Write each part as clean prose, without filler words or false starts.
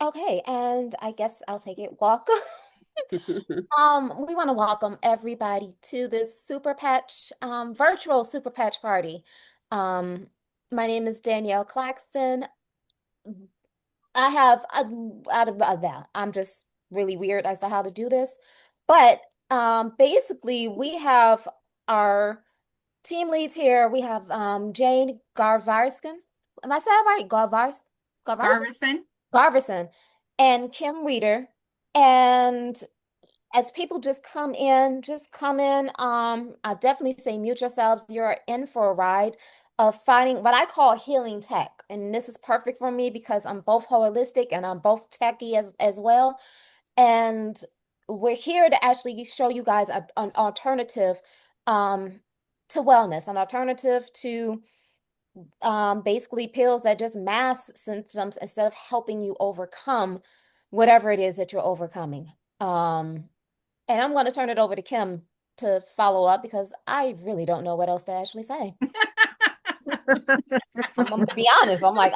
Okay, and I guess I'll take it. Welcome. We want to welcome everybody to this Super Patch, virtual Super Patch party. Um, my name is Danielle Claxton. I have out of that. I'm just really weird as to how to do this, but basically we have our team leads here. We have Jane Garvarskin. Am I saying that right? Garvarskin? Garvison. Garvison and Kim Reeder. And as people just come in. I definitely say mute yourselves. You're in for a ride of finding what I call healing tech. And this is perfect for me because I'm both holistic and I'm both techie as well. And we're here to actually show you guys an alternative um, to wellness, an alternative to basically pills that just mask symptoms instead of helping you overcome whatever it is that you're overcoming. And I'm going to turn it over to Kim to follow up because I really don't know what else to actually say. I'm gonna be honest. I'm like,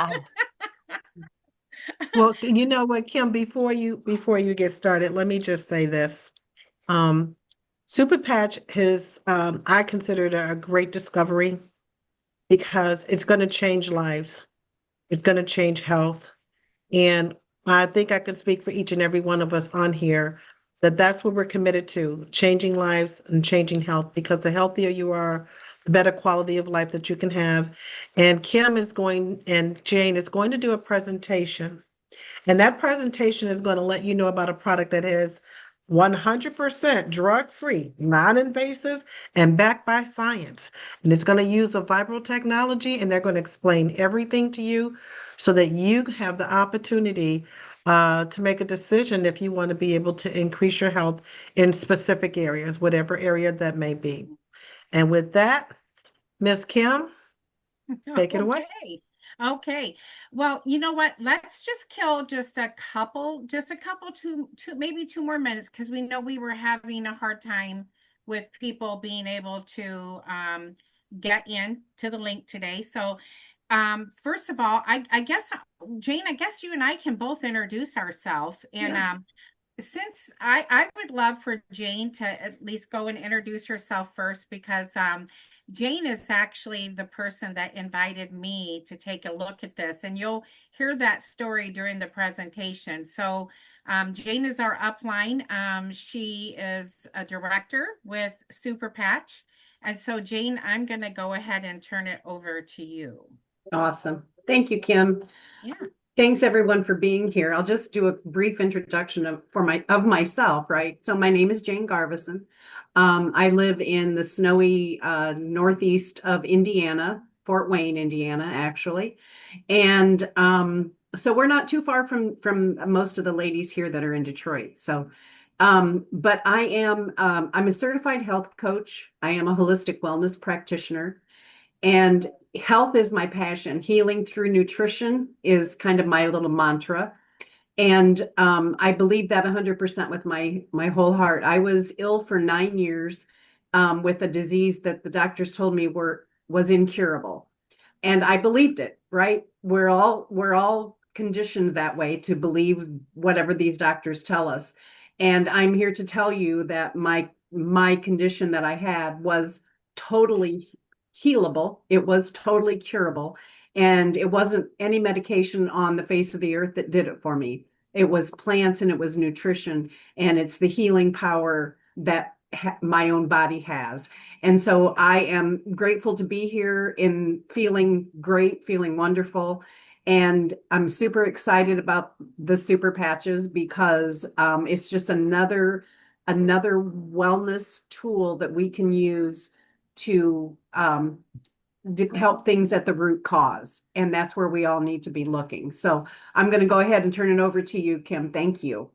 Well, you know what, Kim, before you get started, let me just say this. Um, Super Patch is I consider it a great discovery because it's going to change lives. It's going to change health. And I think I can speak for each and every one of us on here that that's what we're committed to, changing lives and changing health, because the healthier you are, the better quality of life that you can have. And Jane is going to do a presentation. And that presentation is going to let you know about a product that is 100% drug-free, non-invasive, and backed by science. And it's going to use a vibral technology, and they're going to explain everything to you so that you have the opportunity to make a decision if you want to be able to increase your health in specific areas, whatever area that may be. And with that, Miss Kim, take it away. Okay. Okay. Well, you know what? Let's just kill just a couple, maybe 2 more minutes, because we know we were having a hard time with people being able to get in to the link today. So, first of all, I guess, Jane, I guess you and I can both introduce ourselves. And Yeah. since I would love for Jane to at least go and introduce herself first, because Jane is actually the person that invited me to take a look at this, and you'll hear that story during the presentation. So Jane is our upline. She is a director with SuperPatch. And so Jane, I'm going to go ahead and turn it over to you. Awesome. Thank you, Kim. Yeah. Thanks everyone for being here. I'll just do a brief introduction of myself, right? So my name is Jane Garvison. I live in the snowy northeast of Indiana, Fort Wayne, Indiana, actually. And so we're not too far from most of the ladies here that are in Detroit. So but I'm a certified health coach. I am a holistic wellness practitioner. And health is my passion. Healing through nutrition is kind of my little mantra. And I believe that 100% with my whole heart. I was ill for 9 years with a disease that the doctors told me was incurable. And I believed it, right? We're all conditioned that way to believe whatever these doctors tell us. And I'm here to tell you that my condition that I had was totally healable. It was totally curable. And it wasn't any medication on the face of the earth that did it for me. It was plants and it was nutrition, and it's the healing power that my own body has. And so I am grateful to be here in feeling great, feeling wonderful. And I'm super excited about the super patches because it's just another wellness tool that we can use to help things at the root cause. And that's where we all need to be looking. So I'm going to go ahead and turn it over to you, Kim. Thank you.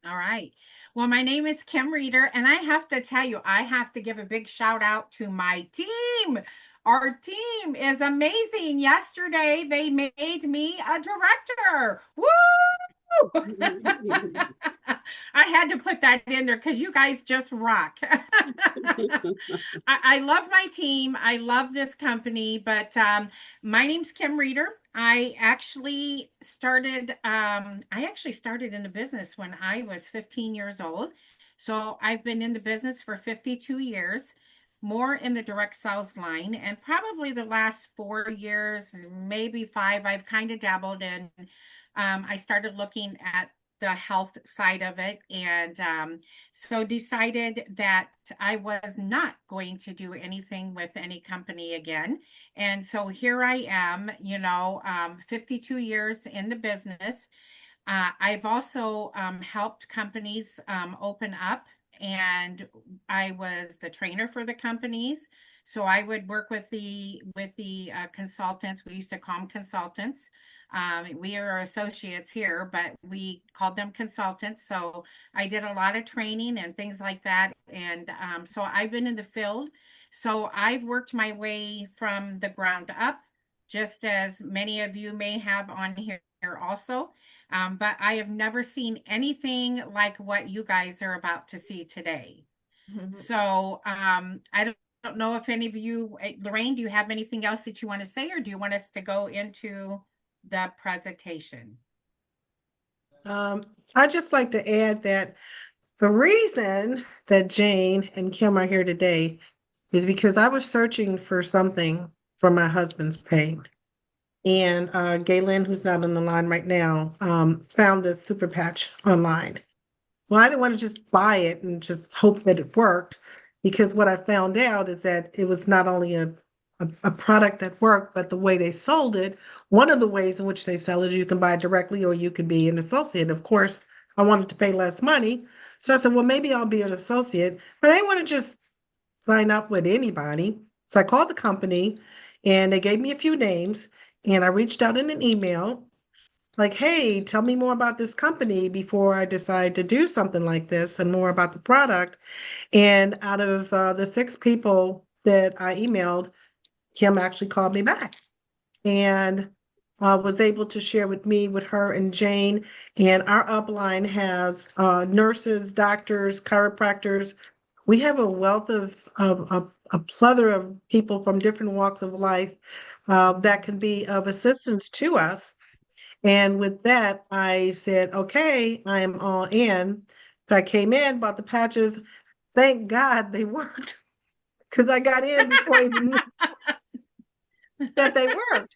All right. Well, my name is Kim Reeder, and I have to tell you, I have to give a big shout out to my team. Our team is amazing. Yesterday, they made me a director. Woo! I had to put that in there because you guys just rock. I love my team. I love this company, but my name's Kim Reeder. I actually started in the business when I was 15 years old. So I've been in the business for 52 years, more in the direct sales line, and probably the last 4 years, maybe five, I've kind of dabbled in. I started looking at the health side of it, and so decided that I was not going to do anything with any company again. And so here I am, 52 years in the business. I've also helped companies open up, and I was the trainer for the companies. So I would work with the consultants. We used to call them consultants. We are associates here, but we called them consultants. So I did a lot of training and things like that. And so I've been in the field. So I've worked my way from the ground up, just as many of you may have on here also. But I have never seen anything like what you guys are about to see today. So I don't know if any of you, Lorraine, do you have anything else that you want to say, or do you want us to go into the presentation? I'd just like to add that the reason that Jane and Kim are here today is because I was searching for something for my husband's pain. And Galen, who's not on the line right now, found this super patch online. Well, I didn't want to just buy it and just hope that it worked, because what I found out is that it was not only a product that worked, but the way they sold it. One of the ways in which they sell it is you can buy it directly or you can be an associate. Of course, I wanted to pay less money. So I said, well, maybe I'll be an associate, but I didn't want to just sign up with anybody. So I called the company and they gave me a few names, and I reached out in an email like, hey, tell me more about this company before I decide to do something like this and more about the product. And out of the 6 people that I emailed, Kim actually called me back and was able to share with her and Jane. And our upline has nurses, doctors, chiropractors. We have a wealth of a plethora of people from different walks of life that can be of assistance to us. And with that, I said, okay, I am all in. So I came in, bought the patches. Thank God they worked, because I got in before I even knew that they worked.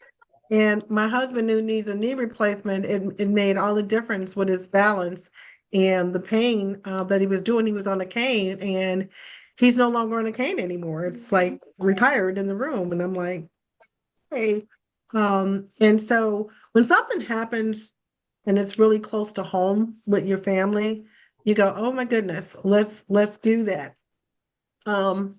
And my husband, who needs a knee replacement, it made all the difference with his balance and the pain that he was doing. He was on a cane and he's no longer on a cane anymore. It's like retired in the room. And I'm like, hey. And so when something happens and it's really close to home with your family, you go, oh my goodness, let's do that. Um,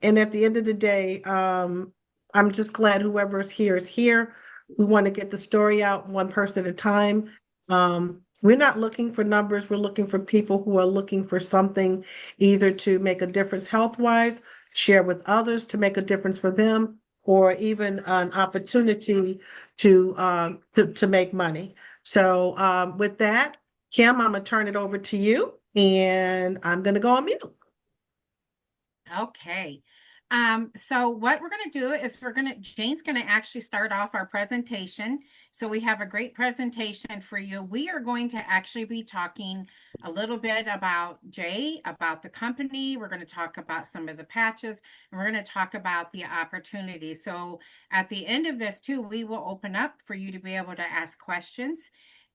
and at the end of the day, I'm just glad whoever's here is here. We want to get the story out one person at a time. We're not looking for numbers. We're looking for people who are looking for something either to make a difference health-wise, share with others to make a difference for them, or even an opportunity to make money. So with that, Kim, I'm gonna turn it over to you, and I'm gonna go on mute. Okay. So what we're going to do is Jane's going to actually start off our presentation. So we have a great presentation for you. We are going to actually be talking a little bit about Jay, about the company. We're going to talk about some of the patches, and we're going to talk about the opportunity. So at the end of this too, we will open up for you to be able to ask questions.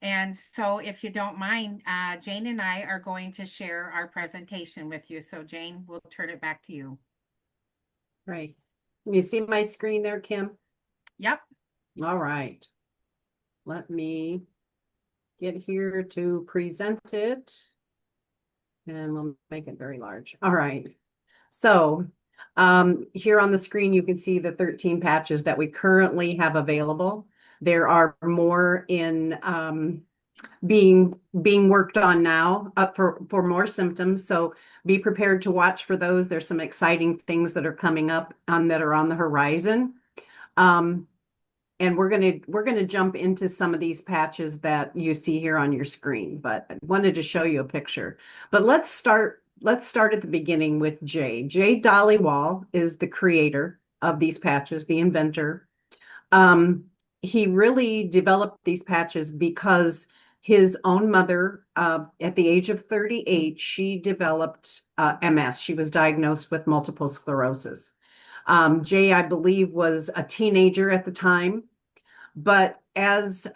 And so if you don't mind, Jane and I are going to share our presentation with you. So Jane, we'll turn it back to you. Right. You see my screen there, Kim? Yep. All right. Let me get here to present it. And we'll make it very large. All right. So here on the screen, you can see the 13 patches that we currently have available. There are more in being worked on now up for more symptoms. So be prepared to watch for those. There's some exciting things that are coming up that are on the horizon. And we're gonna jump into some of these patches that you see here on your screen, but I wanted to show you a picture. But let's start at the beginning with Jay. Jay Dollywall is the creator of these patches, the inventor. Um, he really developed these patches because his own mother, at the age of 38, she developed MS. She was diagnosed with multiple sclerosis. Jay, I believe, was a teenager at the time, but as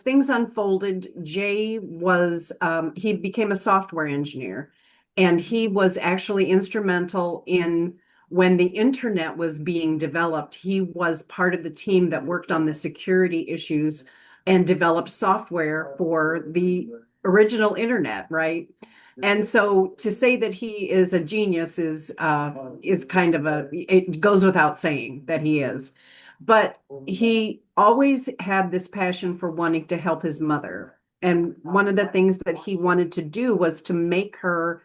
things unfolded, Jay was he became a software engineer, and he was actually instrumental in when the internet was being developed. He was part of the team that worked on the security issues and developed software for the original internet, right? And so to say that he is a genius is kind of it goes without saying that he is. But he always had this passion for wanting to help his mother. And one of the things that he wanted to do was to make her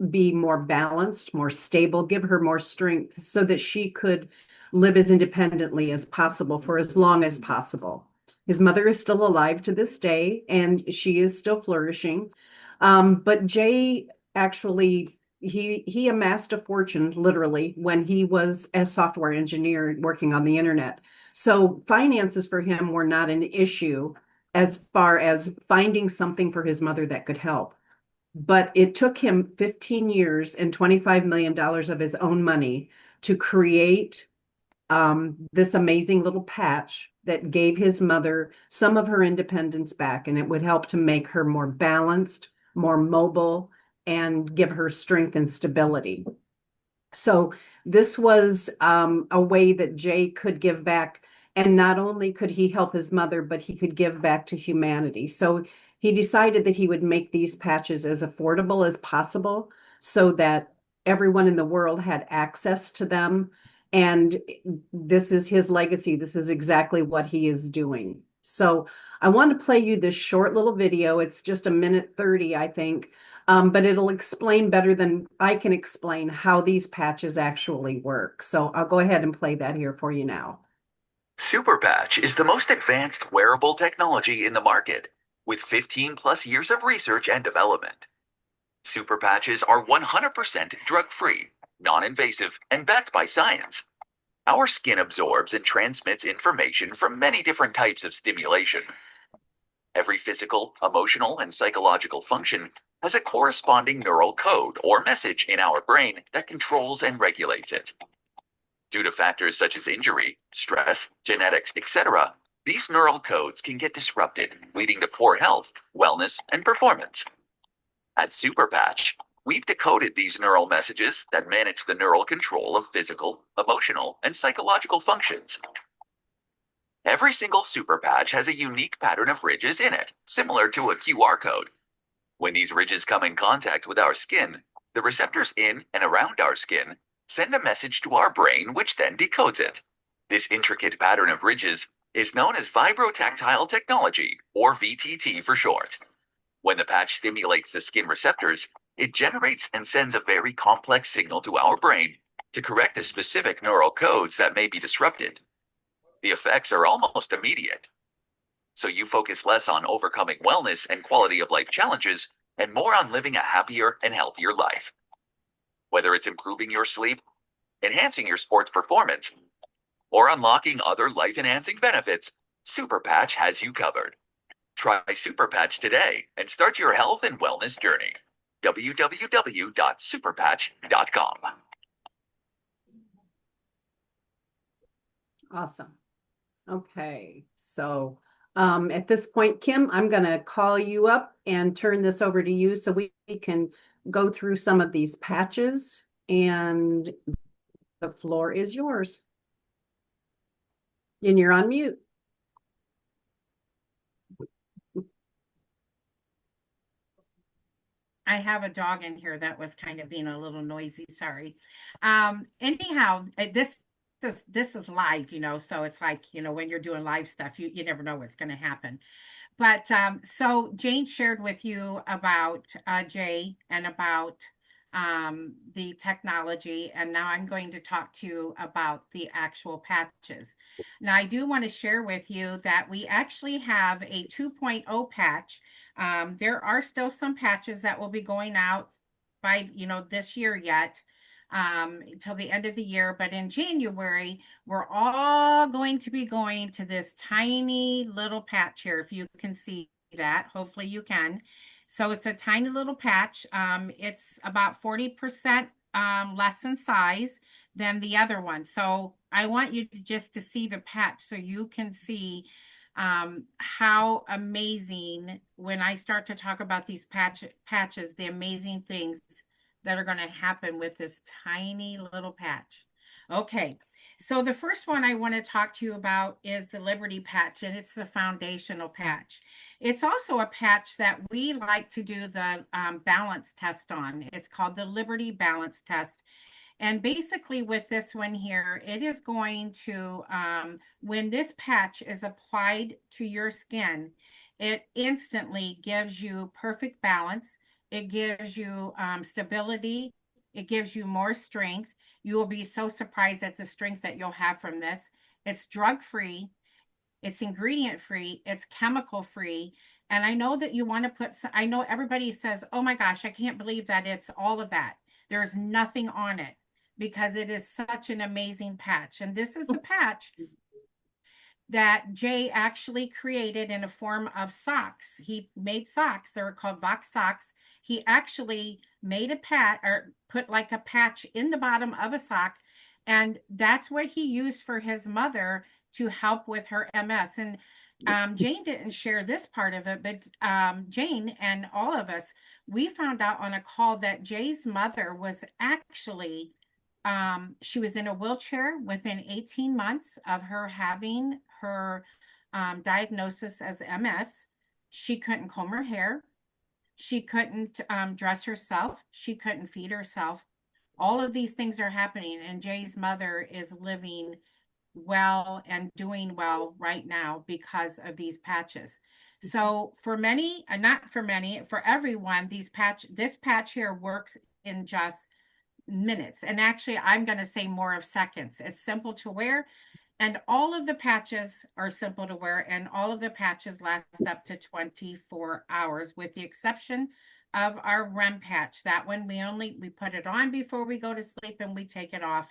be more balanced, more stable, give her more strength so that she could live as independently as possible for as long as possible. His mother is still alive to this day, and she is still flourishing. But Jay actually he amassed a fortune literally when he was a software engineer working on the internet. So finances for him were not an issue as far as finding something for his mother that could help. But it took him 15 years and $25 million of his own money to create this amazing little patch that gave his mother some of her independence back, and it would help to make her more balanced, more mobile, and give her strength and stability. So this was a way that Jay could give back. And not only could he help his mother, but he could give back to humanity. So he decided that he would make these patches as affordable as possible so that everyone in the world had access to them. And this is his legacy. This is exactly what he is doing. So I want to play you this short little video. It's just a minute 30, I think. But it'll explain better than I can explain how these patches actually work. So I'll go ahead and play that here for you now. SuperPatch is the most advanced wearable technology in the market, with 15 plus years of research and development. SuperPatches are 100% drug-free, non-invasive, and backed by science. Our skin absorbs and transmits information from many different types of stimulation. Every physical, emotional, and psychological function has a corresponding neural code or message in our brain that controls and regulates it. Due to factors such as injury, stress, genetics, etc., these neural codes can get disrupted, leading to poor health, wellness, and performance. At SuperPatch, we've decoded these neural messages that manage the neural control of physical, emotional, and psychological functions. Every single SuperPatch has a unique pattern of ridges in it, similar to a QR code. When these ridges come in contact with our skin, the receptors in and around our skin send a message to our brain, which then decodes it. This intricate pattern of ridges is known as vibrotactile technology, or VTT for short. When the patch stimulates the skin receptors, it generates and sends a very complex signal to our brain to correct the specific neural codes that may be disrupted. The effects are almost immediate. So you focus less on overcoming wellness and quality of life challenges and more on living a happier and healthier life. Whether it's improving your sleep, enhancing your sports performance, or unlocking other life-enhancing benefits, SuperPatch has you covered. Try SuperPatch today and start your health and wellness journey. www.superpatch.com. Awesome. Okay, so at this point, Kim, I'm going to call you up and turn this over to you so we can go through some of these patches, and the floor is yours. And you're on mute. I have a dog in here that was kind of being a little noisy, sorry. Anyhow, this is live, so it's like, when you're doing live stuff, you never know what's going to happen. But so Jane shared with you about Jay and about the technology, and now I'm going to talk to you about the actual patches. Now, I do want to share with you that we actually have a 2.0 patch. There are still some patches that will be going out by, this year yet, until the end of the year. But in January, we're all going to be going to this tiny little patch here. If you can see that, hopefully you can. So it's a tiny little patch. It's about 40% less in size than the other one. So I want you just to see the patch so you can see how amazing, when I start to talk about these patches, the amazing things that are going to happen with this tiny little patch. Okay, so the first one I want to talk to you about is the Liberty patch, and it's the foundational patch. It's also a patch that we like to do the balance test on. It's called the Liberty balance test. And basically with this one here, it is going to, when this patch is applied to your skin, it instantly gives you perfect balance. It gives you stability. It gives you more strength. You will be so surprised at the strength that you'll have from this. It's drug-free. It's ingredient-free. It's chemical-free. And I know that you want to put, I know everybody says, oh my gosh, I can't believe that it's all of that. There's nothing on it because it is such an amazing patch. And this is the patch that Jay actually created in a form of socks. He made socks. They were called Vox socks. He actually made a patch, or put like a patch in the bottom of a sock. And that's what he used for his mother to help with her MS. And Jane didn't share this part of it, but Jane and all of us, we found out on a call that Jay's mother was actually, she was in a wheelchair within 18 months of her having her diagnosis as MS. She couldn't comb her hair. She couldn't dress herself. She couldn't feed herself. All of these things are happening, and Jay's mother is living well and doing well right now because of these patches. So for many, not for many, for everyone, this patch here works in just minutes. And actually, I'm going to say more of seconds. It's simple to wear. And all of the patches are simple to wear, and all of the patches last up to 24 hours, with the exception of our REM patch. That one, we put it on before we go to sleep, and we take it off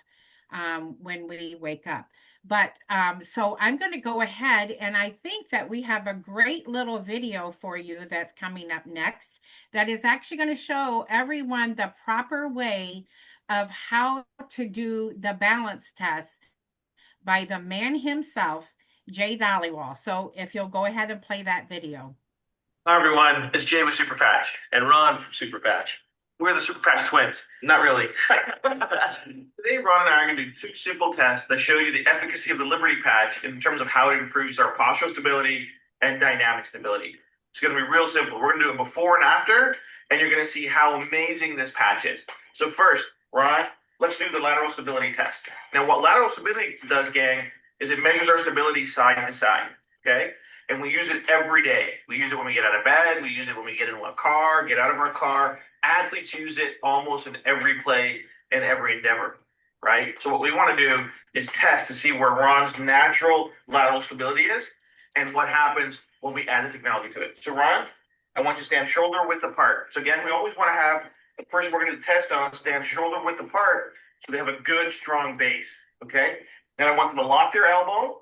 when we wake up. But so I'm going to go ahead, and I think that we have a great little video for you that's coming up next that is actually going to show everyone the proper way of how to do the balance test by the man himself, Jay Dollywall. So if you'll go ahead and play that video. Hi, everyone. It's Jay with SuperPatch and Ron from SuperPatch. We're the SuperPatch twins. Not really. Today, Ron and I are going to do two simple tests that show you the efficacy of the Liberty patch in terms of how it improves our postural stability and dynamic stability. It's going to be real simple. We're going to do it before and after, and you're going to see how amazing this patch is. So first, Ron, let's do the lateral stability test. Now, what lateral stability does, gang, is it measures our stability side to side, okay? And we use it every day. We use it when we get out of bed. We use it when we get into a car, get out of our car. Athletes use it almost in every play and every endeavor, right? So what we want to do is test to see where Ron's natural lateral stability is and what happens when we add the technology to it. So Ron, I want you to stand shoulder width apart. So again, we always want to have the person we're going to test on stand shoulder width apart so they have a good, strong base, okay? Then I want them to lock their elbow,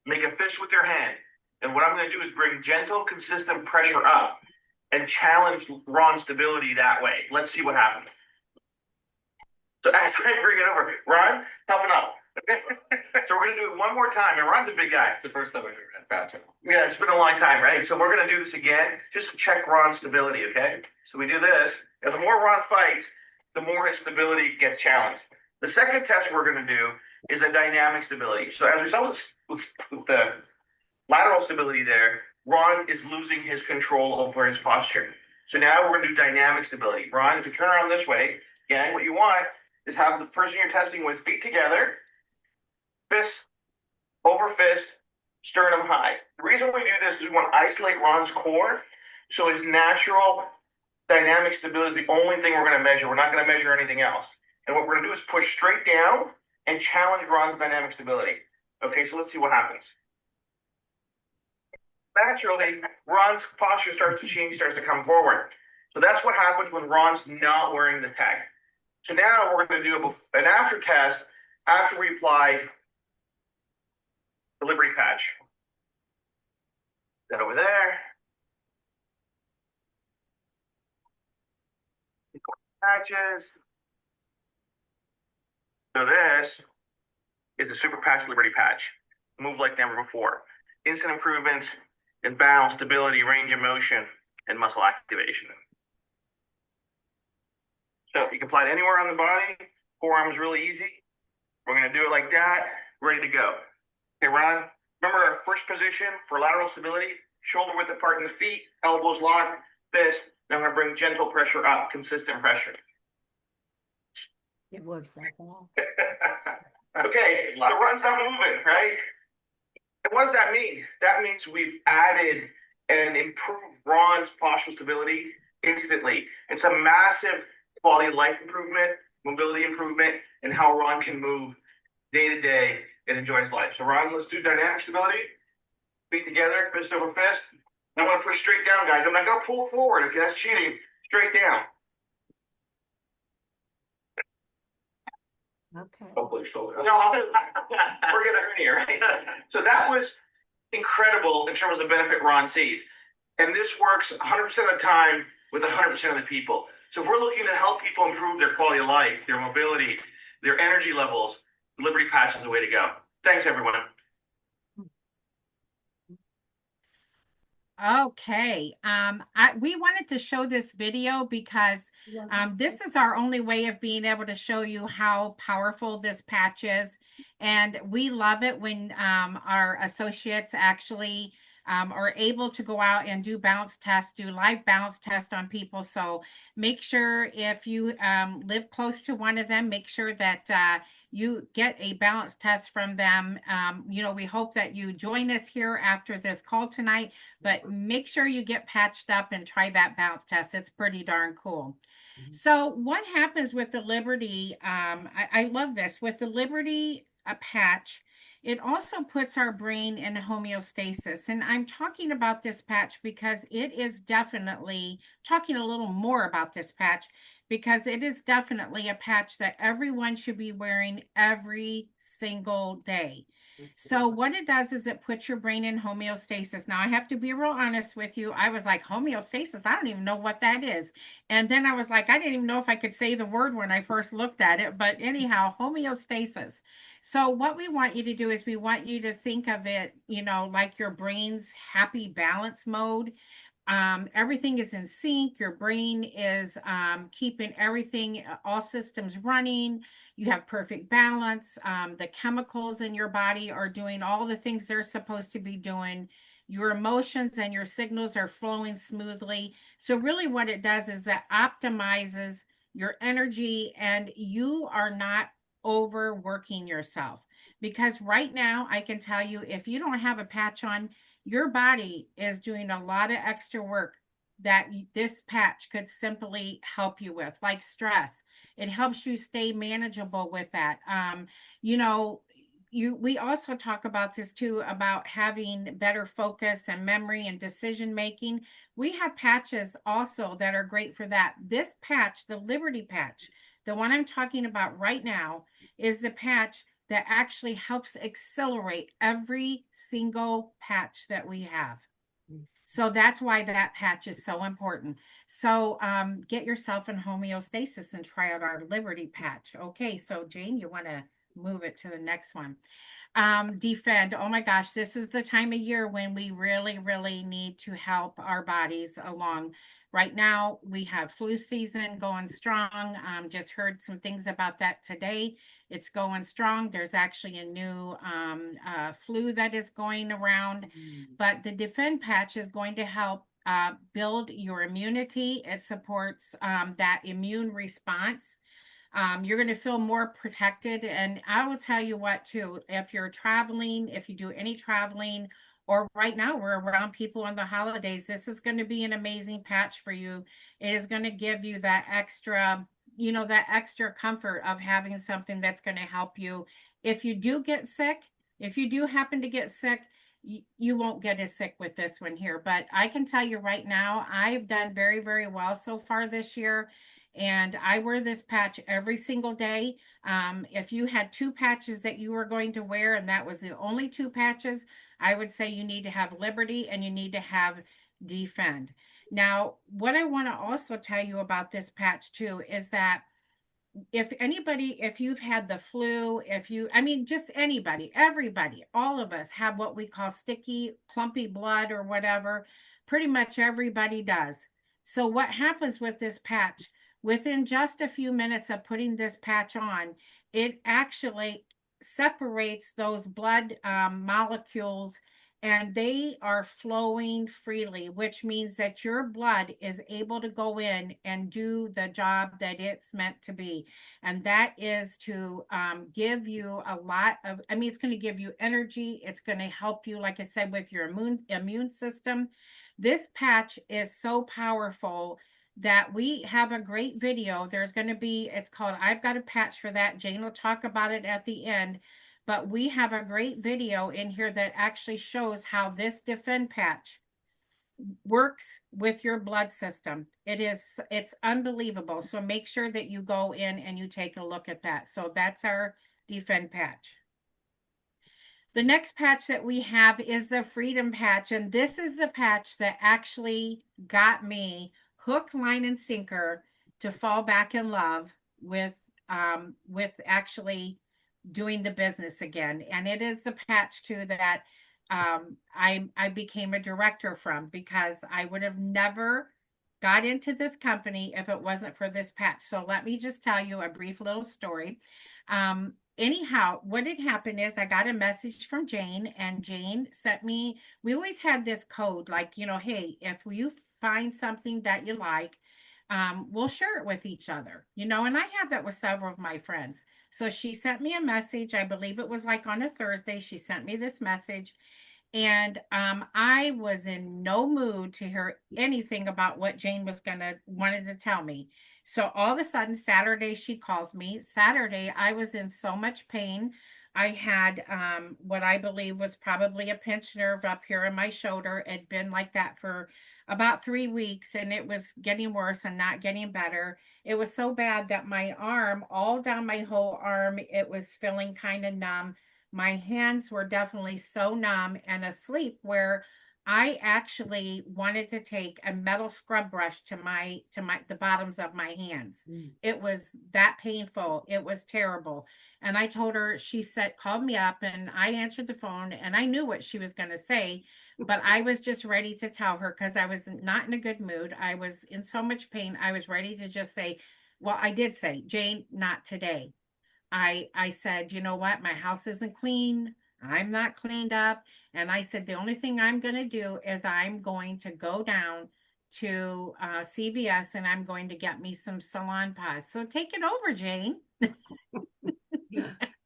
make a fist with their hand. And what I'm going to do is bring gentle, consistent pressure up and challenge Ron's stability that way. Let's see what happens. So as I bring it over, Ron, toughen up. So we're going to do it one more time. And Ron's a big guy. It's the first time I've ever had patch. Yeah, it's been a long time, right? So we're going to do this again just to check Ron's stability, okay? So we do this. And the more Ron fights, the more his stability gets challenged. The second test we're going to do is a dynamic stability. So as we saw with the lateral stability there, Ron is losing his control over his posture. So now we're going to do dynamic stability. Ron, if you turn around this way, again, what you want is have the person you're testing with feet together, fist over fist, sternum high. The reason we do this is we want to isolate Ron's core so his natural dynamic stability is the only thing we're going to measure. We're not going to measure anything else. And what we're going to do is push straight down and challenge Ron's dynamic stability. Okay, so let's see what happens. Naturally, Ron's posture starts to change, starts to come forward. So that's what happens when Ron's not wearing the tag. So now we're going to do an after test after we apply the Liberty Patch. That over there. Patches. So this is the SuperPatch Liberty Patch. Move like never before. Instant improvements in balance, stability, range of motion, and muscle activation. So you can apply it anywhere on the body. Forearm is really easy. We're going to do it like that. Ready to go. Okay, Ron, remember our first position for lateral stability? Shoulder width apart in the feet, elbows locked, fist. Then I'm going to bring gentle pressure up, consistent pressure. It works like that. Okay, a lot of runs not moving, right? And what does that mean? That means we've added and improved Ron's postural stability instantly. It's a massive quality of life improvement, mobility improvement, and how Ron can move day to day and enjoy his life. So Ron, let's do dynamic stability. Feet together, fist over fist. I want to push straight down, guys. I'm not going to pull forward. Okay, that's cheating. Straight down. Okay. Hopefully, shoulder. No, we're going to hernia, right? So that was incredible in terms of the benefit Ron sees. And this works 100% of the time with 100% of the people. So if we're looking to help people improve their quality of life, their mobility, their energy levels, Liberty Patch is the way to go. Thanks, everyone. Okay. We wanted to show this video because this is our only way of being able to show you how powerful this patch is. And we love it when our associates actually are able to go out and do bounce tests, do live bounce tests on people. So make sure if you live close to one of them, make sure that you get a balance test from them. You know, we hope that you join us here after this call tonight, but make sure you get patched up and try that bounce test. It's pretty darn cool. So what happens with the Liberty, I love this, with the Liberty patch, it also puts our brain in homeostasis. And I'm talking about this patch because it is definitely, talking a little more about this patch, because it is definitely a patch that everyone should be wearing every single day. So what it does is it puts your brain in homeostasis. Now I have to be real honest with you. I was like, homeostasis, I don't even know what that is. And then I was like, I didn't even know if I could say the word when I first looked at it. But anyhow, homeostasis. So what we want you to do is we want you to think of it, you know, like your brain's happy balance mode. Everything is in sync. Your brain is keeping everything, all systems running. You have perfect balance. The chemicals in your body are doing all the things they're supposed to be doing. Your emotions and your signals are flowing smoothly. So really what it does is that optimizes your energy, and you are not overworking yourself. Because right now, I can tell you, if you don't have a patch on, your body is doing a lot of extra work that this patch could simply help you with, like stress. It helps you stay manageable with that. You know, we also talk about this too, about having better focus and memory and decision making. We have patches also that are great for that. This patch, the Liberty patch, the one I'm talking about right now, is the patch that actually helps accelerate every single patch that we have. So that's why that patch is so important. So get yourself in homeostasis and try out our Liberty patch. Okay, so Jane, you want to move it to the next one. Defend. Oh my gosh, this is the time of year when we really, really need to help our bodies along. Right now, we have flu season going strong. Just heard some things about that today. It's going strong. There's actually a new flu that is going around, but the Defend patch is going to help build your immunity. It supports that immune response. You're going to feel more protected. And I will tell you what, too, if you're traveling, if you do any traveling, or right now we're around people on the holidays. This is going to be an amazing patch for you. It is going to give you that extra, that extra comfort of having something that's going to help you. If you do get sick, if you do happen to get sick, you won't get as sick with this one here. But I can tell you right now, I've done very, very well so far this year. And I wear this patch every single day. If you had two patches that you were going to wear, and that was the only two patches, I would say you need to have Liberty and you need to have Defend. Now, what I want to also tell you about this patch too is that if you've had the flu, just anybody, everybody, all of us have what we call sticky, clumpy blood or whatever. Pretty much everybody does. So what happens with this patch, within just a few minutes of putting this patch on, it actually separates those blood molecules and they are flowing freely, which means that your blood is able to go in and do the job that it's meant to be. And that is to give you a lot of, it's going to give you energy. It's going to help you, like I said, with your immune system. This patch is so powerful that we have a great video. There's going to be, it's called I've Got a Patch for That. Jane will talk about it at the end. But we have a great video in here that actually shows how this Defend patch works with your blood system. It's unbelievable. So make sure that you go in and you take a look at that. So that's our Defend patch. The next patch that we have is the Freedom patch. And this is the patch that actually got me hook, line, and sinker to fall back in love with actually doing the business again. And it is the patch too that I became a director from, because I would have never got into this company if it wasn't for this patch. So let me just tell you a brief little story. Anyhow, what had happened is I got a message from Jane, and Jane sent me, we always had this code, like, hey, if you find something that you like, we'll share it with each other, and I have that with several of my friends. So she sent me a message. I believe it was like on a Thursday. She sent me this message, and I was in no mood to hear anything about what Jane wanted to tell me. So all of a sudden, Saturday, she calls me. Saturday, I was in so much pain. I had what I believe was probably a pinched nerve up here in my shoulder. It'd been like that for about 3 weeks, and it was getting worse and not getting better. It was so bad that my arm, all down my whole arm, it was feeling kind of numb. My hands were definitely so numb and asleep, where I actually wanted to take a metal scrub brush to the bottoms of my hands. It was that painful. It was terrible. And I told her, she said, called me up, and I answered the phone, and I knew what she was going to say, but I was just ready to tell her, because I was not in a good mood. I was in so much pain. I was ready to just say, well, I did say, Jane, not today. I said, you know what? My house isn't clean. I'm not cleaned up. And I said, the only thing I'm going to do is I'm going to go down to CVS, and I'm going to get me some Salon Paws. So take it over, Jane.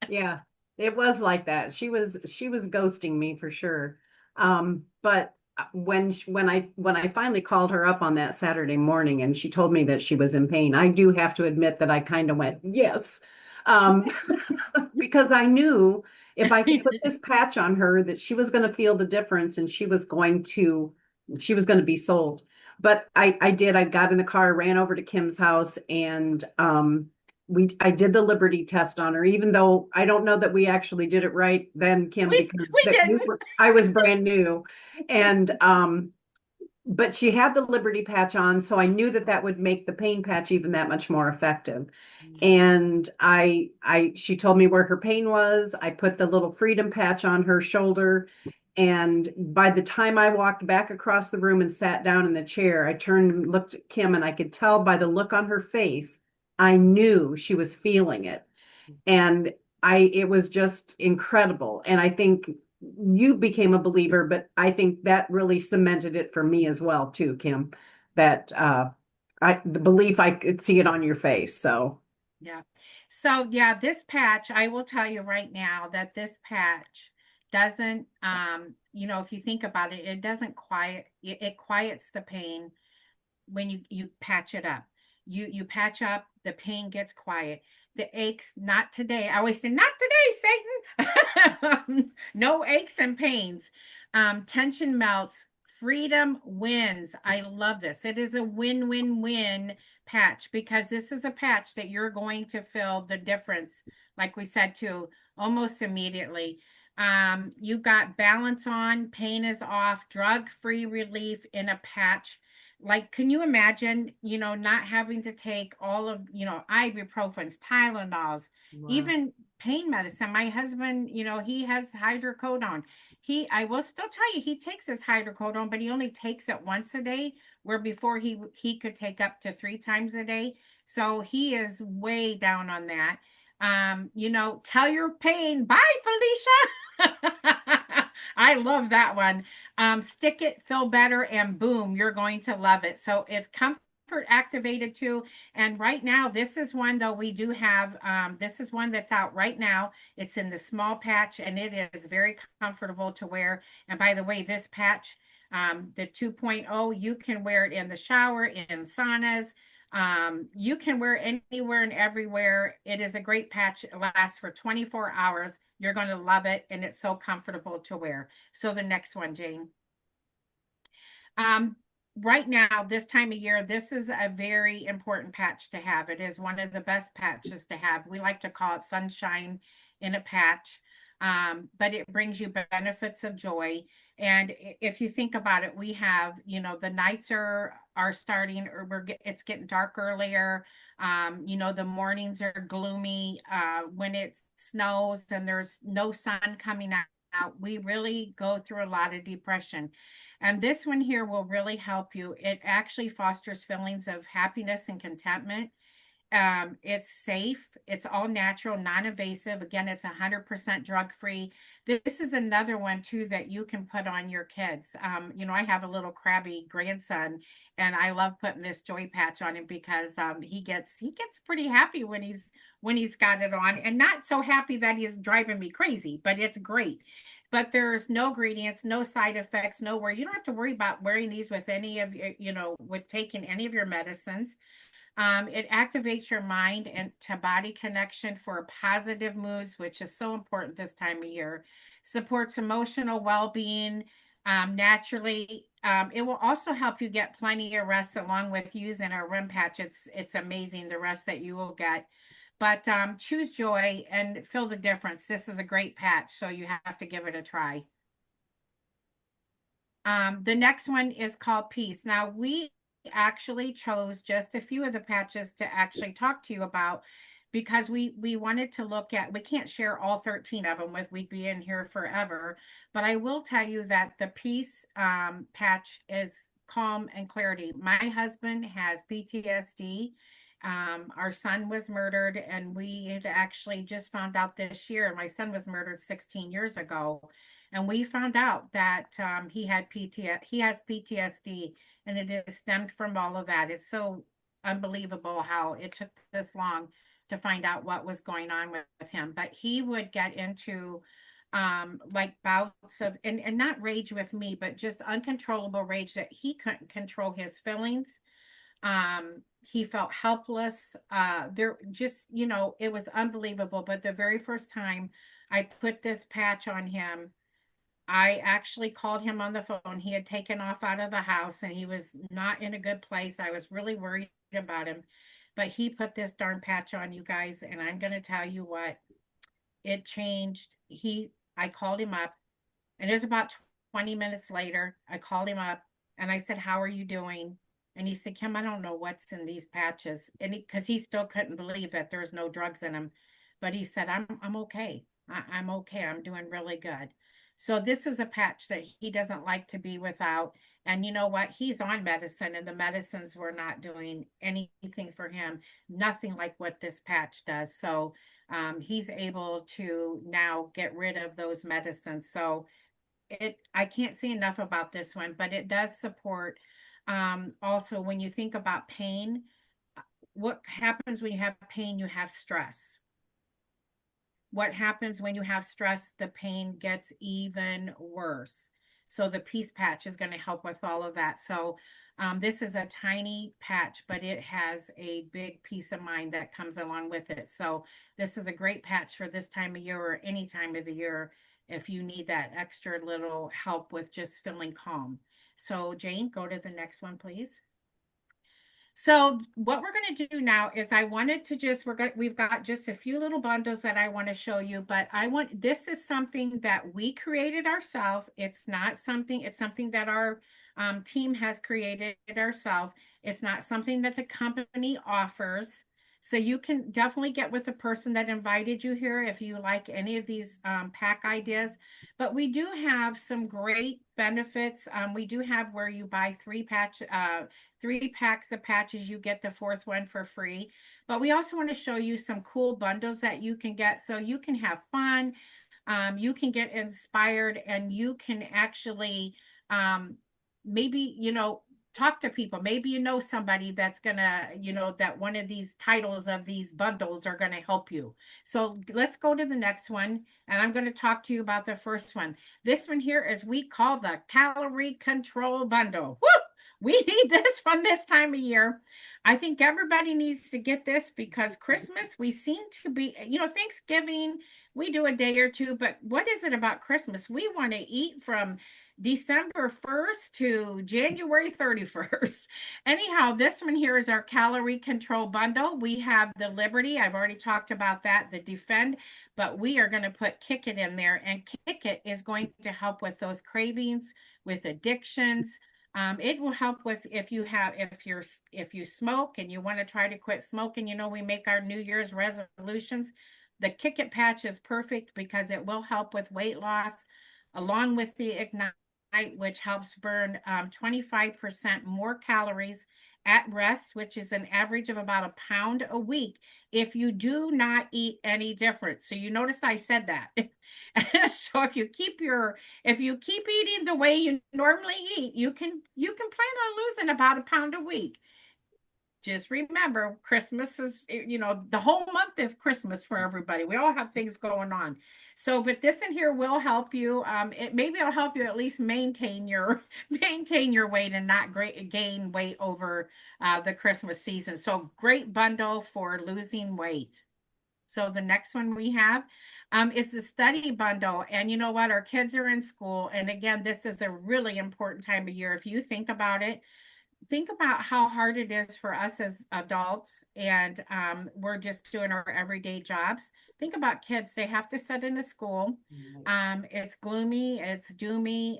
Yeah, it was like that. She was ghosting me for sure. But when I finally called her up on that Saturday morning and she told me that she was in pain, I do have to admit that I kind of went, yes. Because I knew if I could put this patch on her, that she was going to feel the difference, and she was going to be sold. But I did. I got in the car, ran over to Kim's house, and I did the Liberty test on her, even though I don't know that we actually did it right then, Kim, because I was brand new. And but she had the Liberty patch on, so I knew that would make the pain patch even that much more effective. And she told me where her pain was. I put the little Freedom patch on her shoulder. And by the time I walked back across the room and sat down in the chair, I turned and looked at Kim, and I could tell by the look on her face, I knew she was feeling it. And it was just incredible. And I think you became a believer, but I think that really cemented it for me as well too, Kim, that the belief, I could see it on your face. So yeah. So yeah, this patch, I will tell you right now that this patch doesn't, if you think about it, it doesn't it quiets the pain when you patch it up. You patch up, the pain gets quiet. The aches, not today. I always say, not today, Satan. No aches and pains. Tension melts. Freedom wins. I love this. It is a win-win-win patch because this is a patch that you're going to feel the difference, like we said too, almost immediately. You got balance on, pain is off, drug-free relief in a patch. Like, can you imagine, not having to take all of, ibuprofens, Tylenols, Wow. even pain medicine? My husband, he has hydrocodone. I will still tell you, he takes his hydrocodone, but he only takes it once a day, where before he could take up to 3 times a day. So he is way down on that. Tell your pain, bye, Felicia. I love that one. Stick it, feel better, and boom, you're going to love it. So it's comfort activated too. And right now, this is one though we do have. This is one that's out right now. It's in the small patch, and it is very comfortable to wear. And by the way, this patch, the 2.0, you can wear it in the shower, in saunas. You can wear anywhere and everywhere. It is a great patch. It lasts for 24 hours. You're going to love it, and it's so comfortable to wear. So the next one, Jane. Right now, this time of year, this is a very important patch to have. It is one of the best patches to have. We like to call it sunshine in a patch, but it brings you benefits of joy. And if you think about it, we have, the nights are starting, or it's getting dark earlier. The mornings are gloomy. When it snows and there's no sun coming out, we really go through a lot of depression. And this one here will really help you. It actually fosters feelings of happiness and contentment. It's safe. It's all natural, non-invasive. Again, it's 100% drug-free. This is another one too that you can put on your kids. I have a little crabby grandson, and I love putting this joy patch on him because he gets pretty happy when he's got it on, and not so happy that he's driving me crazy, but it's great. But there's no ingredients, no side effects, no worries. You don't have to worry about wearing these with any of your, with taking any of your medicines. It activates your mind and to body connection for positive moods, which is so important this time of year. Supports emotional well-being naturally. It will also help you get plenty of rest along with using a REM patch. It's amazing the rest that you will get. But choose joy and feel the difference. This is a great patch, so you have to give it a try. The next one is called Peace. Now, we actually chose just a few of the patches to actually talk to you about because we wanted to look at, we can't share all 13 of them with, we'd be in here forever, but I will tell you that the Peace patch is calm and clarity. My husband has PTSD. Our son was murdered, and we had actually just found out this year. My son was murdered 16 years ago, and we found out that he has PTSD, and it is stemmed from all of that. It's so unbelievable how it took this long to find out what was going on with him. But he would get into like bouts of, and not rage with me, but just uncontrollable rage that he couldn't control his feelings. He felt helpless. There just, it was unbelievable. But the very first time I put this patch on him, I actually called him on the phone. He had taken off out of the house and he was not in a good place. I was really worried about him, but he put this darn patch on, you guys. And I'm going to tell you what, it changed. I called him up, and it was about 20 minutes later. I called him up and I said, "How are you doing?" And he said, "Kim, I don't know what's in these patches." And because he still couldn't believe that there's no drugs in them. But he said, I'm okay. I'm okay. I'm doing really good. So this is a patch that he doesn't like to be without. And you know what? He's on medicine, and the medicines were not doing anything for him. Nothing like what this patch does. So he's able to now get rid of those medicines. So I can't say enough about this one, but it does support. Also, when you think about pain, what happens when you have pain? You have stress. what happens when you have stress, the pain gets even worse. So the peace patch is going to help with all of that. So this is a tiny patch, but it has a big peace of mind that comes along with it. So this is a great patch for this time of year or any time of the year if you need that extra little help with just feeling calm. So Jane, go to the next one, please. So what we're going to do now is I wanted to just, we've got just a few little bundles that I want to show you, but this is something that we created ourselves. It's not something, it's something that our team has created ourselves. It's not something that the company offers. So you can definitely get with the person that invited you here if you like any of these pack ideas. But we do have some great benefits. We do have where you buy 3 packs of patches, you get the 4th one for free. But we also want to show you some cool bundles that you can get so you can have fun, you can get inspired, and you can actually maybe, talk to people. Maybe you know somebody that's gonna, that one of these titles of these bundles are gonna help you. So let's go to the next one, and I'm going to talk to you about the first one. This one here is we call the calorie control bundle. Woo! We need this one this time of year. I think everybody needs to get this because Christmas, we seem to be, Thanksgiving, we do a day or two, but what is it about Christmas? We want to eat from December 1st to January 31st. Anyhow, this one here is our calorie control bundle. We have the Liberty. I've already talked about that, the Defend, but we are going to put Kick It in there, and Kick It is going to help with those cravings, with addictions. It will help with if you smoke and you want to try to quit smoking. We make our New Year's resolutions. The Kick It patch is perfect because it will help with weight loss, along with the Ignite, which helps burn 25% more calories at rest, which is an average of about a pound a week if you do not eat any different. So you notice I said that. So if you keep eating the way you normally eat, you can plan on losing about a pound a week. Just remember, Christmas is, the whole month is Christmas for everybody. We all have things going on. So, but this in here will help you. It'll help you at least maintain your weight and not gain weight over the Christmas season. So great bundle for losing weight. So the next one we have is the study bundle. And you know what? Our kids are in school. And again, this is a really important time of year. If you think about it, think about how hard it is for us as adults, and we're just doing our everyday jobs. Think about kids. They have to sit in a school. It's gloomy, it's doomy.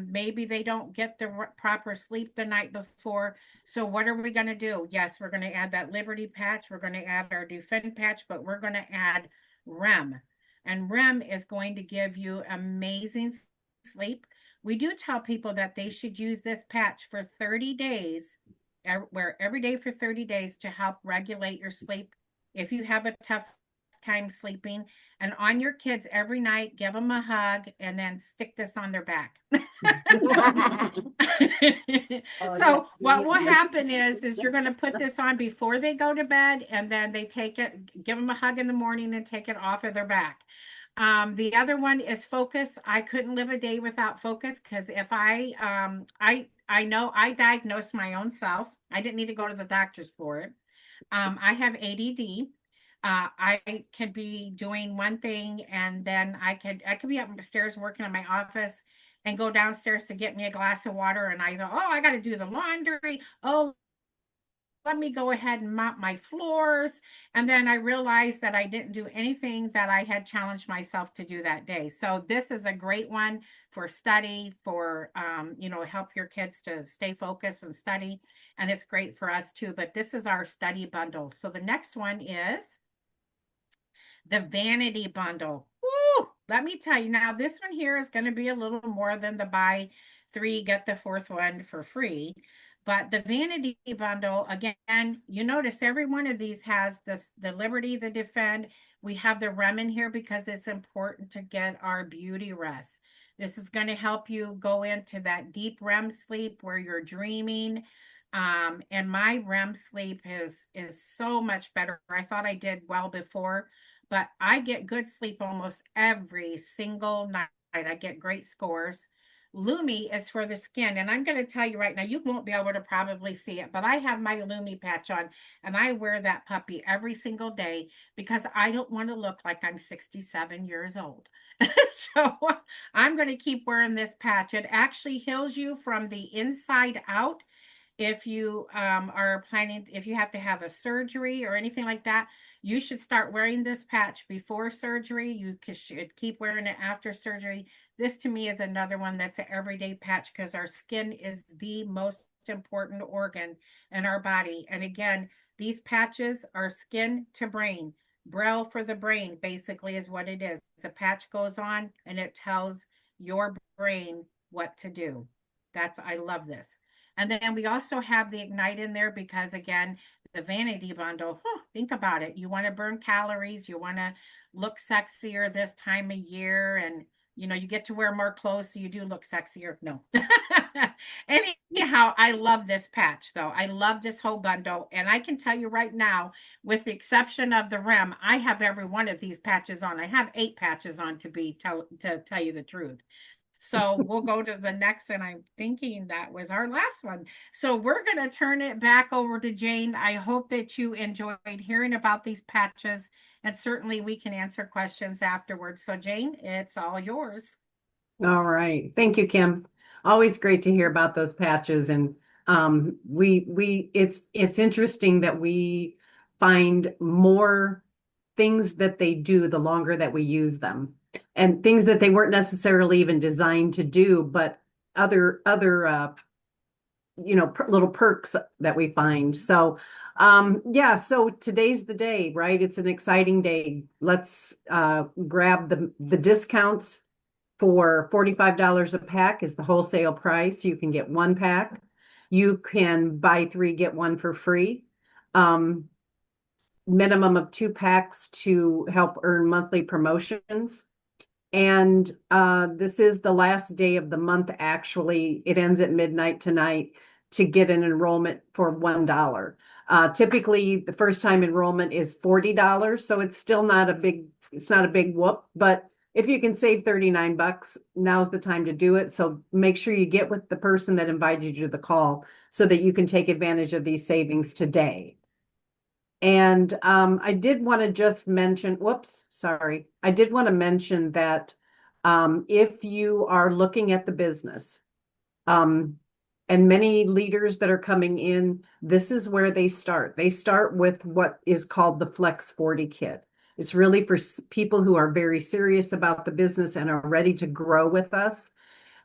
Maybe they don't get the proper sleep the night before. So what are we going to do? Yes, we're going to add that Liberty patch. We're going to add our Defend patch, but we're going to add REM. And REM is going to give you amazing sleep. We do tell people that they should use this patch for 30 days, wear every day for 30 days to help regulate your sleep. If you have a tough time sleeping, and on your kids every night, give them a hug and then stick this on their back. So what will happen is you're going to put this on before they go to bed, and then they take it, give them a hug in the morning and take it off of their back. The other one is Focus. I couldn't live a day without Focus because if I know I diagnosed my own self. I didn't need to go to the doctors for it. I have ADD. I could be doing one thing and then I could be upstairs working in my office and go downstairs to get me a glass of water, and I go, oh, I got to do the laundry. Oh, let me go ahead and mop my floors. And then I realized that I didn't do anything that I had challenged myself to do that day. So this is a great one for study, for, help your kids to stay focused and study. And it's great for us too. But this is our study bundle. So the next one is the vanity bundle. Woo! Let me tell you now, this one here is going to be a little more than the buy 3, get the 4th one for free. But the vanity bundle, again, you notice every one of these has the Liberty, the Defend. We have the REM in here because it's important to get our beauty rest. This is going to help you go into that deep REM sleep where you're dreaming. And my REM sleep is so much better. I thought I did well before, but I get good sleep almost every single night. I get great scores. Lumi is for the skin, and I'm going to tell you right now, you won't be able to probably see it, but I have my Lumi patch on, and I wear that puppy every single day because I don't want to look like I'm 67 years old. So I'm going to keep wearing this patch. It actually heals you from the inside out. If you are planning, if you have to have a surgery or anything like that, you should start wearing this patch before surgery. You should keep wearing it after surgery. This to me is another one that's an everyday patch because our skin is the most important organ in our body. And again, these patches are skin to brain. Braille for the brain basically is what it is. The patch goes on and it tells your brain what to do. I love this. And then we also have the Ignite in there because, again, the vanity bundle, think about it. You want to burn calories, you want to look sexier this time of year, and you get to wear more clothes, so you do look sexier. No. Anyhow, I love this patch, though. I love this whole bundle. And I can tell you right now, with the exception of the rim, I have every one of these patches on. I have 8 patches on to tell you the truth. So we'll go to the next, and I'm thinking that was our last one. So we're going to turn it back over to Jane. I hope that you enjoyed hearing about these patches, and certainly we can answer questions afterwards. So Jane, it's all yours. All right. Thank you, Kim. Always great to hear about those patches. And it's interesting that we find more things that they do the longer that we use them, and things that they weren't necessarily even designed to do, but other little perks that we find. So yeah, so today's the day, right? It's an exciting day. Let's grab the discounts. For $45 a pack is the wholesale price. You can get 1 pack. You can buy 3, get 1 for free. Minimum of 2 packs to help earn monthly promotions. And this is the last day of the month, actually. It ends at midnight tonight to get an enrollment for $1. Typically, the first time enrollment is $40, so it's still not a big whoop, but if you can save $39, now's the time to do it. So make sure you get with the person that invited you to the call so that you can take advantage of these savings today. And I did want to just mention, I did want to mention that if you are looking at the business, and many leaders that are coming in, this is where they start. They start with what is called the Flex 40 kit. It's really for people who are very serious about the business and are ready to grow with us.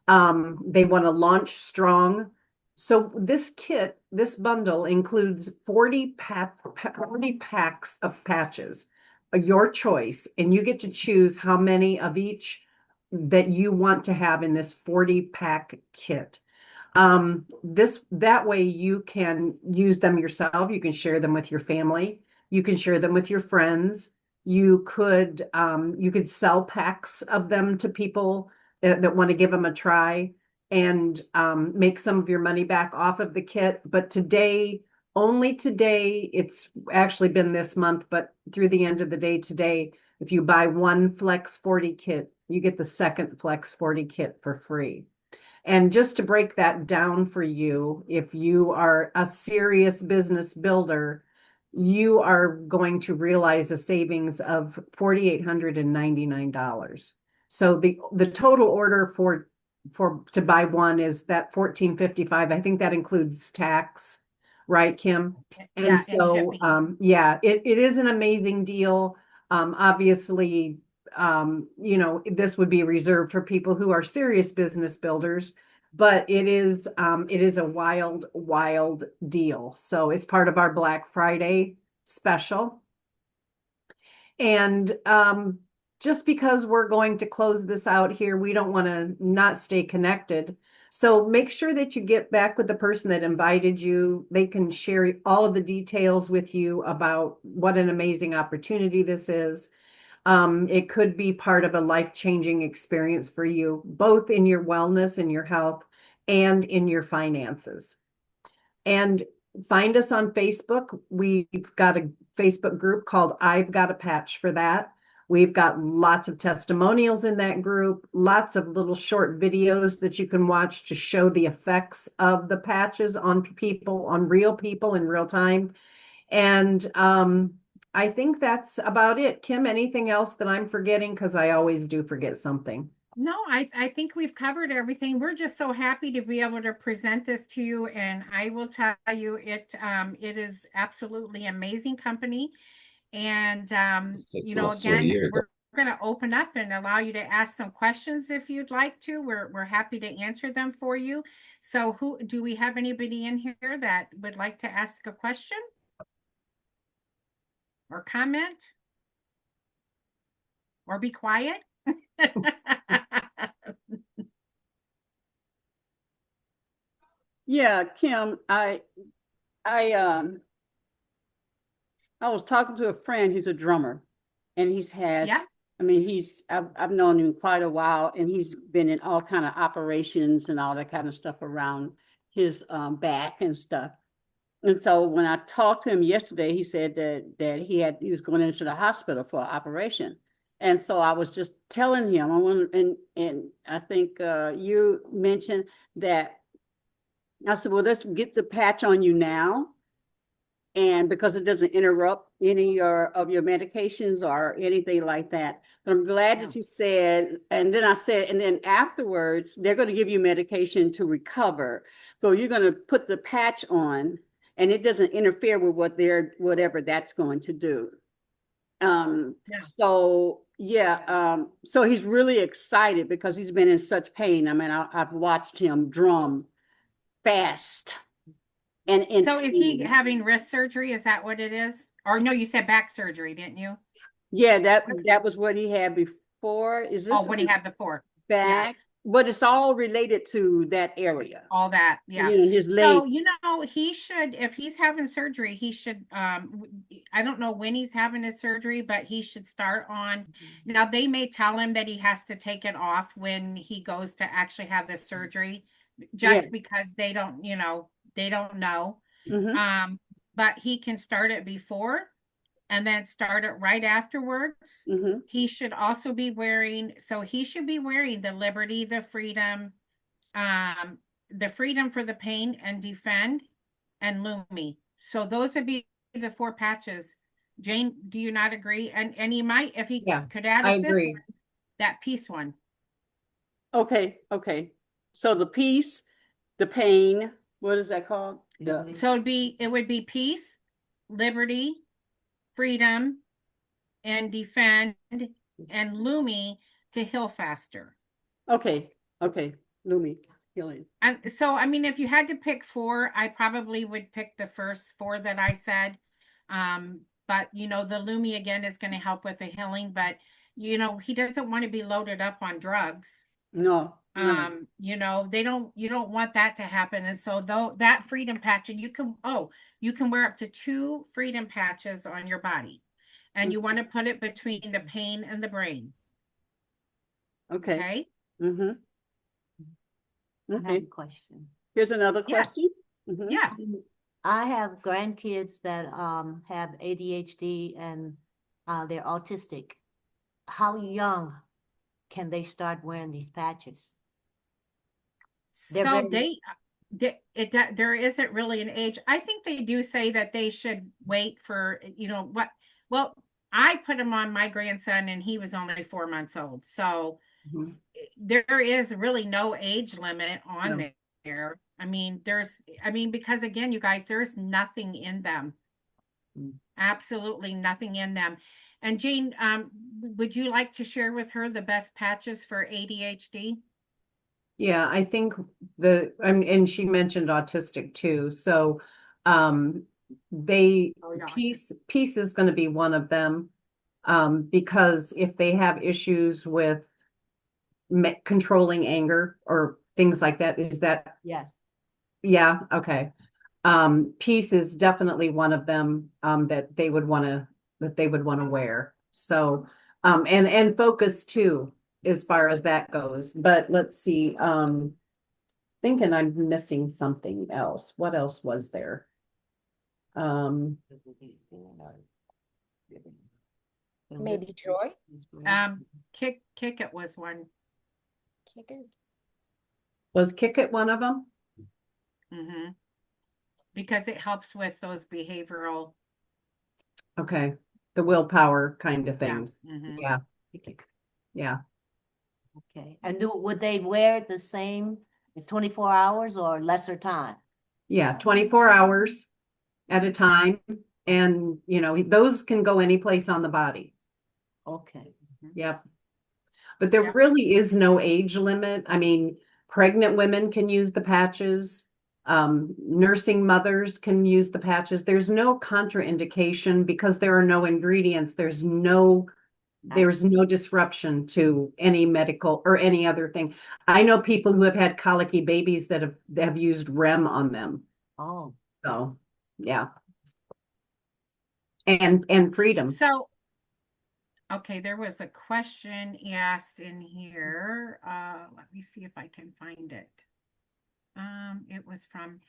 They want to launch strong. So this kit, this bundle includes 40 packs of patches, your choice, and you get to choose how many of each that you want to have in this 40-pack kit. That way you can use them yourself. You can share them with your family. You can share them with your friends. You could sell packs of them to people that want to give them a try and make some of your money back off of the kit. But only today, it's actually been this month, but through the end of the day today, if you buy 1 Flex 40 kit, you get the second Flex 40 kit for free. And just to break that down for you, if you are a serious business builder, you are going to realize a savings of $4,899. So the total order to buy one is that $1,455. I think that includes tax, right, Kim? And Yeah, so it is an amazing deal. Obviously, this would be reserved for people who are serious business builders, but it is a wild deal. So it's part of our Black Friday special. And just because we're going to close this out here, we don't want to not stay connected. So make sure that you get back with the person that invited you. They can share all of the details with you about what an amazing opportunity this is. It could be part of a life-changing experience for you, both in your wellness and your health and in your finances. And find us on Facebook. We've got a Facebook group called I've Got a Patch for that. We've got lots of testimonials in that group, lots of little short videos that you can watch to show the effects of the patches on people, on real people in real time. And I think that's about it. Kim, anything else that I'm forgetting? Because I always do forget something. No, I think we've covered everything. We're just so happy to be able to present this to you. And I will tell you, it is absolutely amazing company. And again, we're going to open up and allow you to ask some questions if you'd like to. We're happy to answer them for you. So who do we have anybody in here that would like to ask a question or comment or be quiet? Yeah, Kim, I was talking to a friend, he's a drummer, and Yeah. I mean, I've known him quite a while, and he's been in all kind of operations and all that kind of stuff around his back and stuff. And so when I talked to him yesterday, he said that he was going into the hospital for an operation. And so I was just telling him, and I think you mentioned that. I said, well, let's get the patch on you now. And because it doesn't interrupt any of your medications or anything like that. But I'm glad that you said, and then I said, and then afterwards, they're going to give you medication to recover. So you're going to put the patch on and it doesn't interfere with whatever that's going to do. So so he's really excited because he's been in such pain. I mean, I've watched him drum fast. And so is he having wrist surgery? Is that what it is? Or no, you said back surgery, didn't you? Yeah, that was what he had before. Is this what he had before? Back? Yeah. But it's all related to that area. All that, yeah. His legs. So, he should, if he's having surgery, he should, I don't know when he's having his surgery, but he should start on, now they may tell him that he has to take it off when he goes to actually have the surgery, just because they don't know. Mm-hmm. But he can start it before and then start it right afterwards. Mm-hmm. He should also be wearing, the liberty, the freedom for the pain and defend and Lumi. So those would be the 4 patches. Jane, do you not agree? And he might, if he could add a 5th one, that peace one. Okay. So the peace, the pain, what is that called? So it would be peace, liberty, freedom, and defend, and Lumi to heal faster. Okay. Lumi, healing. And so, I mean, if you had to pick 4, I probably would pick the first 4 that I said. But the Lumi again is going to help with the healing, but he doesn't want to be loaded up on drugs. No. You don't want that to happen. And so that freedom patch, and you can wear up to 2 freedom patches on your body. And you want to put it between the pain and the brain. Okay. Mm-hmm. Okay. I have a question. Here's another question. Yes. Mm-hmm. Yes. I have grandkids that have ADHD and they're autistic. How young can they start wearing these patches? There isn't really an age. I think they do say that they should wait for, well, I put them on my grandson and he was only 4 months old. So there is really no age limit on there. I mean, because again, you guys, there's nothing in them. Absolutely nothing in them. And Jane, would you like to share with her the best patches for ADHD? Yeah, I think and she mentioned autistic too. So peace is going to be one of them, because if they have issues with controlling anger or things like that, is that? Yes. Yeah, okay. Peace is definitely one of them that they would want to wear. So and focus too, as far as that goes. But let's see, thinking I'm missing something else. What else was there? Maybe Joy? Kick It was one. Kick it. Was Kick It one of them? Mm-hmm. Because it helps with those behavioral. Okay, the willpower kind of Yeah. things. Mhm. Yeah. Yeah. Okay, and would they wear it the same, it's 24 hours or lesser time? Yeah, 24 hours at a time. And, you know, those can go any place on the body. Okay. Yep. But there Yep. really is no age limit. I mean, pregnant women can use the patches. Nursing mothers can use the patches. There's no contraindication because there are no ingredients. There's no disruption to any medical or any other thing. I know people who have had colicky babies that have used REM on them. Oh, So, yeah. And freedom. So, okay, there was a question asked in here. Let me see if I can find it. It was from,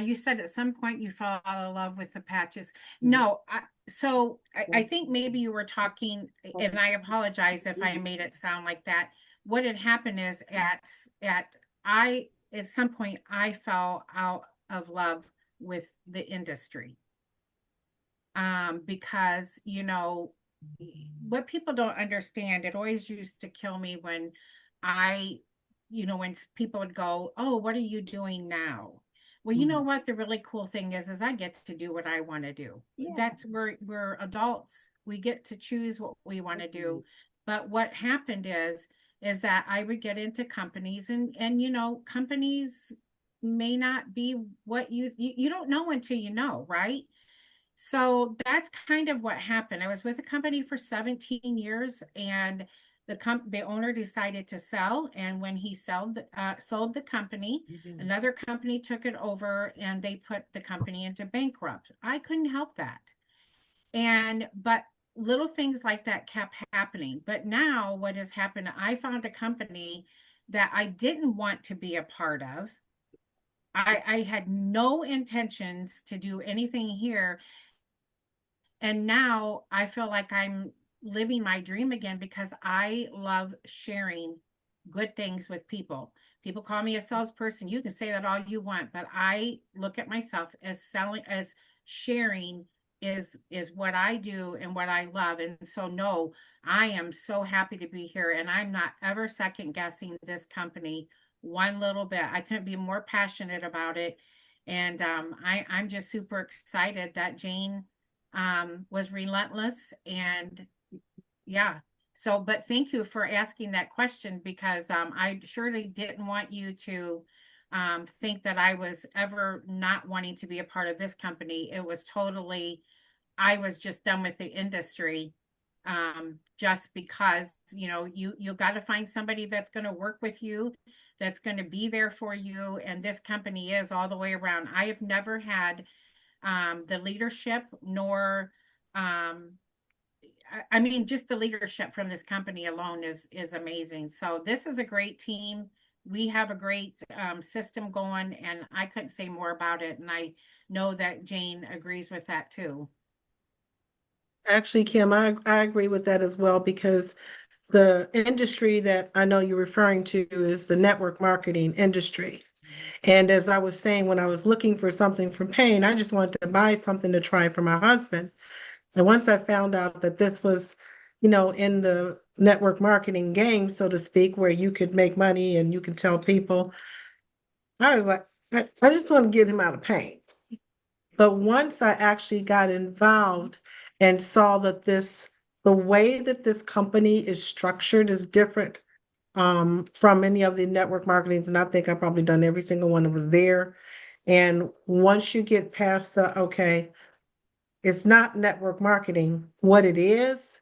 you said at some point you fell out of love with the patches. No, I think maybe you were talking, and I apologize if I made it sound like that. What had happened is at some point I fell out of love with the industry. Because, you know, what people don't understand, it always used to kill me when I, you know, when people would go, "Oh, what are you doing now?" Well, you know what? The really cool thing is I get to do what I want to do. yeah. That's where we're adults. We get to choose what we want to do. But what happened is that I would get into companies and you know, companies may not be what you don't know until you know, right? So that's kind of what happened. I was with a company for 17 years and the owner decided to sell. And when he sold the company, another company took it over and they put the company into bankrupt. I couldn't help that. But little things like that kept happening. But now what has happened, I found a company that I didn't want to be a part of. I had no intentions to do anything here. And now I feel like I'm living my dream again because I love sharing good things with people. People call me a salesperson. You can say that all you want, but I look at myself as sharing is what I do and what I love. And so no, I am so happy to be here and I'm not ever second guessing this company one little bit. I couldn't be more passionate about it. And I'm just super excited that Jane was relentless and yeah. So, but thank you for asking that question because I surely didn't want you to think that I was ever not wanting to be a part of this company. It was totally, I was just done with the industry just because, you know, you got to find somebody that's going to work with you, that's going to be there for you. And this company is all the way around. I have never had the leadership nor I mean just the leadership from this company alone is amazing. So this is a great team. We have a great system going and I couldn't say more about it and I know that Jane agrees with that too. Actually, Kim, I agree with that as well because the industry that I know you're referring to is the network marketing industry. And as I was saying, when I was looking for something from Payne, I just wanted to buy something to try for my husband. And once I found out that this was, you know, in the network marketing game, so to speak, where you could make money and you can tell people, I was like, I just want to get him out of pain. But once I actually got involved and saw that the way that this company is structured is different from any of the network marketings, and I think I've probably done every single one that was there. And once you get past okay, it's not network marketing. What it is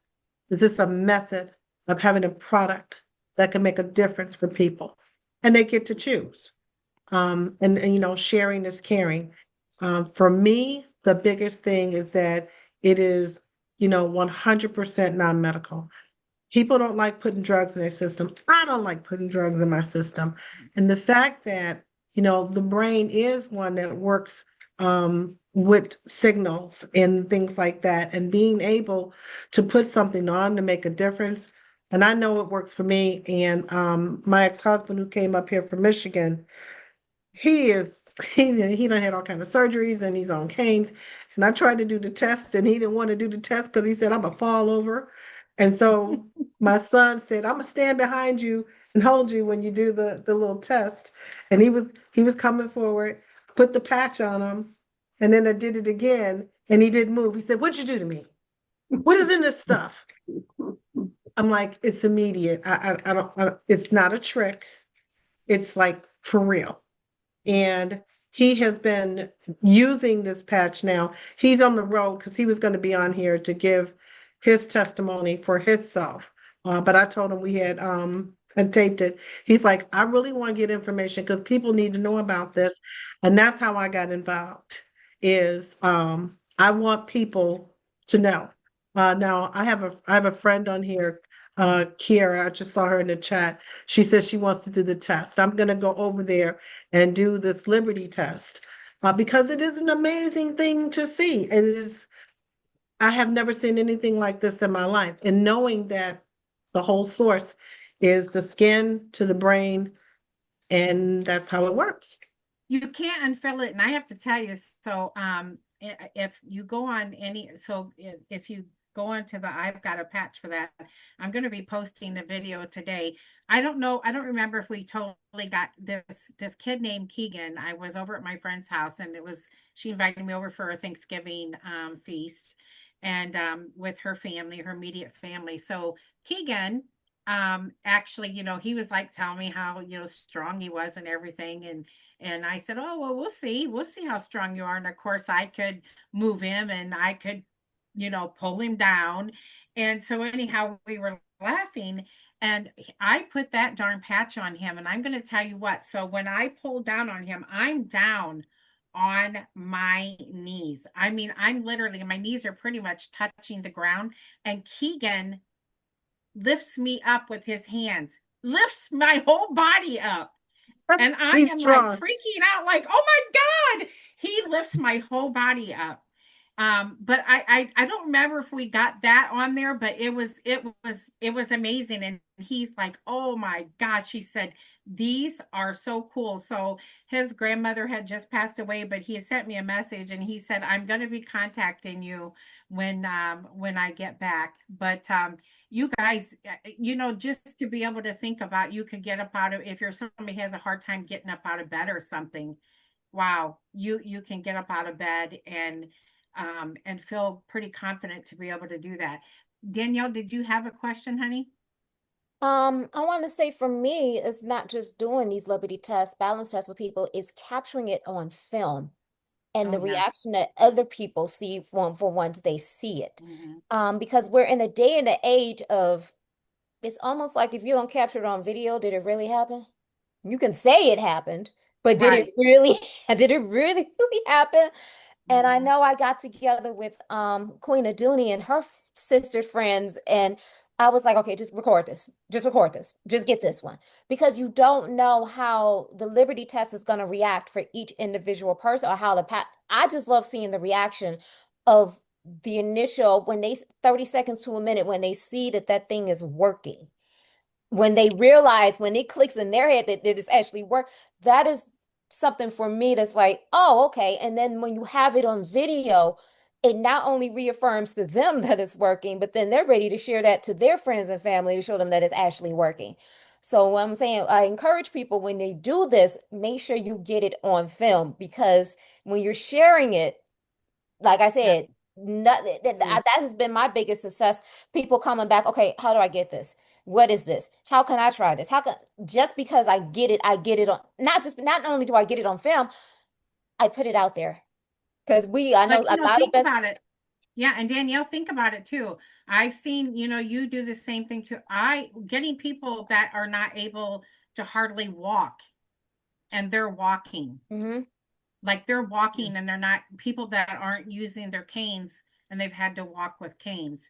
this a method of having a product that can make a difference for people, and they get to choose. And you know, sharing is caring. For me, the biggest thing is that it is, you know, 100% non-medical. People don't like putting drugs in their system. I don't like putting drugs in my system. And the fact that, you know, the brain is one that works with signals and things like that, and being able to put something on to make a difference. And I know it works for me. And my ex-husband, who came up here from Michigan, he is he done had all kind of surgeries and he's on canes. And I tried to do the test and he didn't want to do the test because he said I'm a fall over. And so my son said, I'm gonna stand behind you and hold you when you do the little test. And he was coming forward, put the patch on him, and then I did it again and he didn't move. He said, what'd you do to me? What is in this stuff? I'm like, it's immediate. I don't it's not a trick. It's like for real. And he has been using this patch now. He's on the road because he was going to be on here to give his testimony for himself. But I told him we had taped it. He's like, I really want to get information because people need to know about this. And that's how I got involved is I want people to know. Now I have a friend on here, Kiera. I just saw her in the chat. She says she wants to do the test. I'm gonna go over there and do this Liberty test because it is an amazing thing to see. It is, I have never seen anything like this in my life. And knowing that the whole source is the skin to the brain, and that's how it works. You can't unfill it. And I have to tell you, so if you go on if you go onto the I've got a patch for that, I'm going to be posting the video today. I don't know, I don't remember if we totally got this kid named Keegan. I was over at my friend's house and she invited me over for a Thanksgiving feast and with her family, her immediate family. So Keegan actually, he was like telling me how, strong he was and everything. And I said, oh, well, we'll see how strong you are. And of course I could move him and I could, pull him down. And so anyhow, we were laughing and I put that darn patch on him. And I'm going to tell you what, so when I pulled down on him, I'm down on my knees. I mean, I'm literally, my knees are pretty much touching the ground. And Keegan lifts me up with his hands, lifts my whole body up. And I am like freaking out, like, oh my God, he lifts my whole body up. But I don't remember if we got that on there, but it was amazing. And he's like, oh my gosh, he said, these are so cool. So his grandmother had just passed away, but he sent me a message and he said, I'm going to be contacting you when I get back. But you guys, just to be able to think about, you could get up out of, if you're somebody has a hard time getting up out of bed or something, wow, you can get up out of bed and feel pretty confident to be able to do that. Danielle, did you have a question, honey? I want to say for me, it's not just doing these Liberty tests, balance tests with people, it's capturing it on film and the reaction that other people see for once they see it. Because we're in a day and an age of, it's almost like if you don't capture it on video, did it really happen? You can say it happened, but did it really happen? And I know I got together with Queen Aduni and her sister friends, and I was like, okay, just record this. Just record this. Just get this one. Because you don't know how the Liberty test is going to react for each individual person or how I just love seeing the reaction of the initial, when they 30 seconds to a minute, when they see that thing is working. When they realize, when it clicks in their head that it's actually work, that is something for me that's like, oh, okay. And then when you have it on video, it not only reaffirms to them that it's working, but then they're ready to share that to their friends and family to show them that it's actually working. So what I'm saying, I encourage people when they do this, make sure you get it on film, because when you're sharing it, like I said, that has been my biggest success. People coming back, okay, how do I get this? What is this? How can I try this? Just because I get it on, not only do I get it on film, I put it out there. Because I know a lot of about it. Yeah, and Danielle, think about it too. I've seen, you do the same thing too. Getting people that are not able to hardly walk and they're walking. Like they're walking and they're not, people that aren't using their canes and they've had to walk with canes.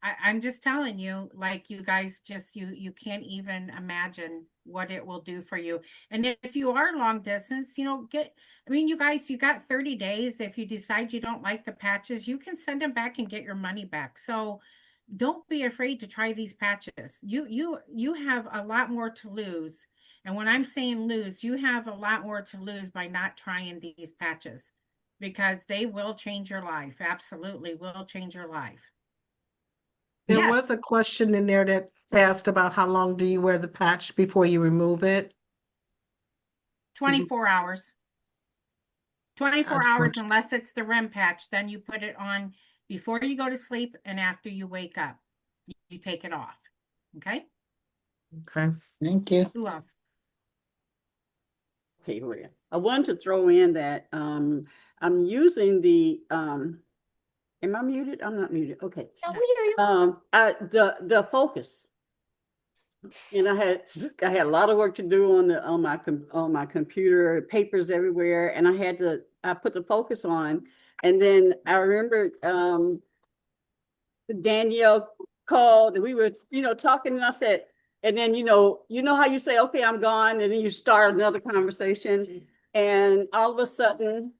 I'm just telling you, like, you guys just, you can't even imagine, what it will do for you. And if you are long distance, I mean, you guys, you got 30 days. If you decide you don't like the patches, you can send them back and get your money back. So don't be afraid to try these patches. You have a lot more to lose. And when I'm saying lose, you have a lot more to lose by not trying these patches, because they will change your life. Absolutely will change your life. There Yes. was a question in there that asked about how long do you wear the patch before you remove it? 24 hours. 24 I just hours, want unless it's the REM patch. Then you put it on before you go to sleep and after you wake up. You take it off. Okay. Okay, thank you. Who else? Okay, I wanted to throw in that I'm using the am I muted? I'm not muted. Okay. Now we hear you. The focus. And I had a lot of work to do on my computer, papers everywhere, and I put the focus on, and then I remember Danielle called and we were talking, and I said, and then how you say, okay, I'm gone, and then you start another conversation, and all of a sudden,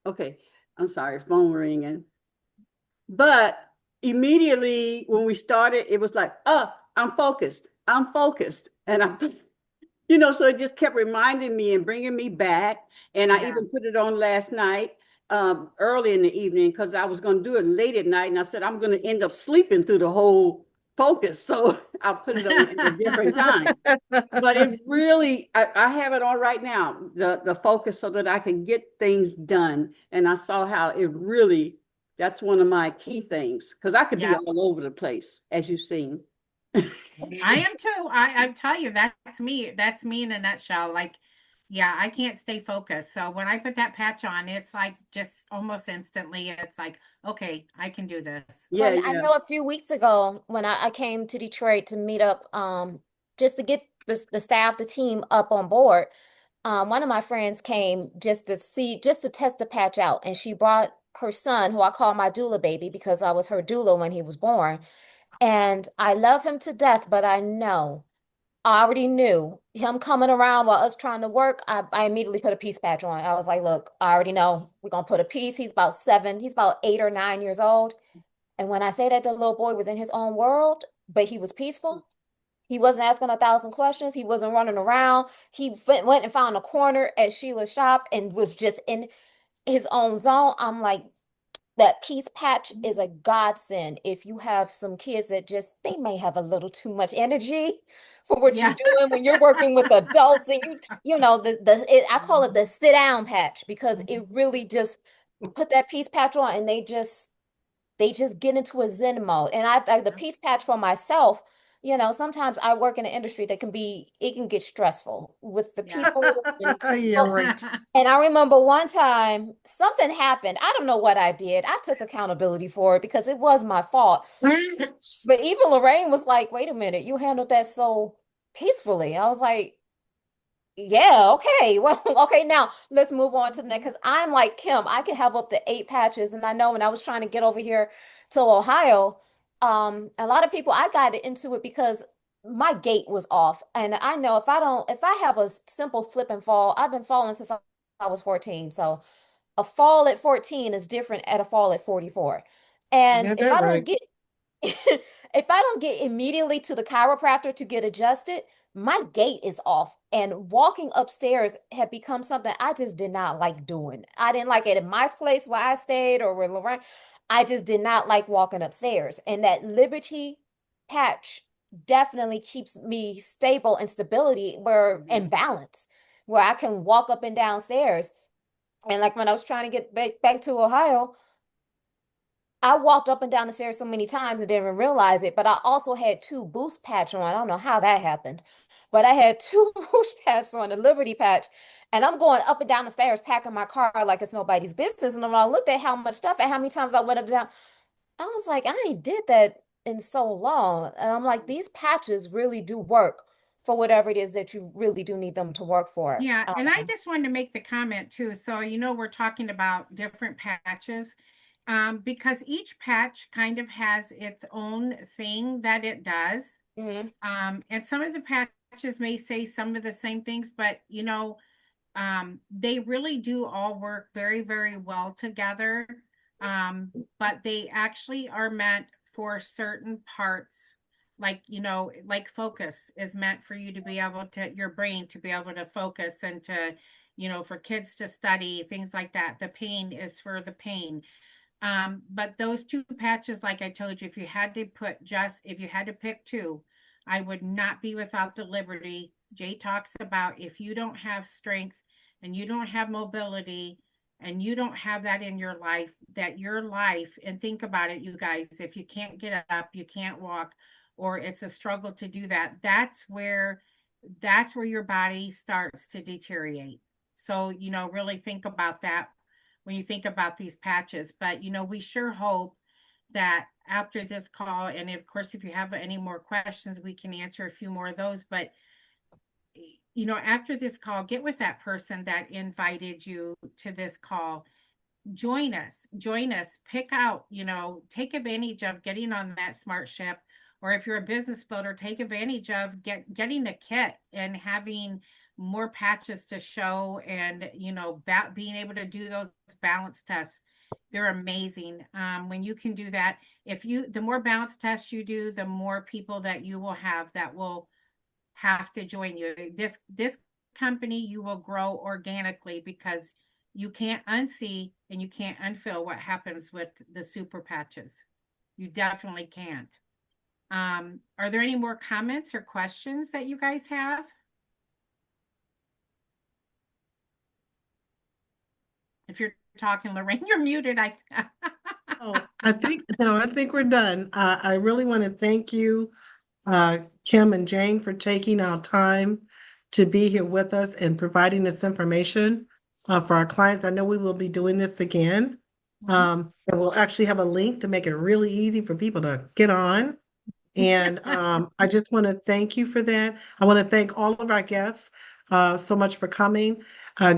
okay, I'm sorry, phone ringing, but immediately when we started, it was like, oh, I'm focused, and so it just kept reminding me and bringing me back. And I even put it on last night, early in the evening, because I was going to do it late at night, and I said I'm going to end up sleeping through the whole focus, so I'll put it on at a different time. But it's really, I have it on right now, the focus, so that I can get things done. And I saw how it really, that's one of my key things, because I could be all over the place, as you've seen. I am too. I tell you, that's me. That's me in a nutshell. Like, yeah, I can't stay focused. So when I put that patch on, it's like just almost instantly, it's like, okay, I can do this. Well, I know a few weeks ago when I came to Detroit to meet up, just to get the staff, the team up on board. One of my friends came just to test the patch out, and she brought her son, who I call my doula baby because I was her doula when he was born. And I love him to death, but I already knew him coming around while us trying to work. I immediately put a peace patch on. I was like, look, I already know we're gonna put a piece. He's about 8 or 9 years old. And when I say that the little boy was in his own world, but he was peaceful, he wasn't asking 1,000 questions. He wasn't running around. He went and found a corner at Sheila's shop and was just in his own zone. I'm like, that peace patch is a godsend if you have some kids that they may have a little too much energy for what you're doing when you're working with adults, and I call it the sit down patch, because it really just put that peace patch on and they just get into a zen mode. And the peace patch for myself, sometimes I work in an industry that it can get stressful with the people. Yeah, right. And I remember one time something happened. I don't know what I did. I took accountability for it because it was my fault. But even Lorraine was like, wait a minute, you handled that so peacefully. I was like, yeah, okay. Well, okay, now let's move on to the next, because I'm like Kim, I can have up to 8 patches. And I know when I was trying to get over here to Ohio, a lot of people, I got into it because my gait was off. And I know if I have a simple slip and fall, I've been falling since I was 14. So a fall at 14 is different at a fall at 44. And if I don't get if I don't get immediately to the chiropractor to get adjusted, my gait is off. And walking upstairs had become something I just did not like doing. I didn't like it in my place where I stayed or where Lorraine. I just did not like walking upstairs. And that Liberty patch definitely keeps me stable and stability and balance, where I can walk up and down stairs. And like when I was trying to get back to Ohio, I walked up and down the stairs so many times and didn't even realize it. But I also had 2 boost patch on. I don't know how that happened, but I had 2 boost patch on, a Liberty patch, and I'm going up and down the stairs packing my car like it's nobody's business. And when I looked at how much stuff and how many times I went up and down, I was like, I ain't did that in so long. And I'm like, these patches really do work for whatever it is that you really do need them to work for. Yeah, and I just wanted to make the comment too. So, we're talking about different patches, because each patch kind of has its own thing that it does. Mhm. And some of the patches may say some of the same things, but you know, they really do all work very, very well together. But they actually are meant for certain parts, like, you know, like focus is meant for you to be able to, your brain to be able to focus and to, you know, for kids to study, things like that. The pain is for the pain. But those two patches, like I told you, if you had to put just, if you had to pick two, I would not be without the Liberty. Jay talks about if you don't have strength and you don't have mobility and you don't have that in your life, that your life, and think about it, you guys, if you can't get up, you can't walk, or it's a struggle to do that, that's where your body starts to deteriorate. So, you know, really think about that when you think about these patches. But, you know, we sure hope that after this call, and of course, if you have any more questions, we can answer a few more of those. But, you know, after this call, get with that person that invited you to this call. Join us, pick out, you know, take advantage of getting on that smart ship. Or if you're a business builder, take advantage of getting a kit and having more patches to show, and you know, being able to do those balance tests. They're amazing. When you can do that, the more balance tests you do, the more people that you will have that will have to join you. This company, you will grow organically because you can't unsee and you can't unfill what happens with the super patches. You definitely can't. Are there any more comments or questions that you guys have? If you're talking, Lorraine, you're muted. Oh, I think, no, I think we're done. I really want to thank you, Kim and Jane, for taking our time to be here with us and providing this information for our clients. I know we will be doing this again. And we'll actually have a link to make it really easy for people to get on. And I just want to thank you for that. I want to thank all of our guests so much for coming.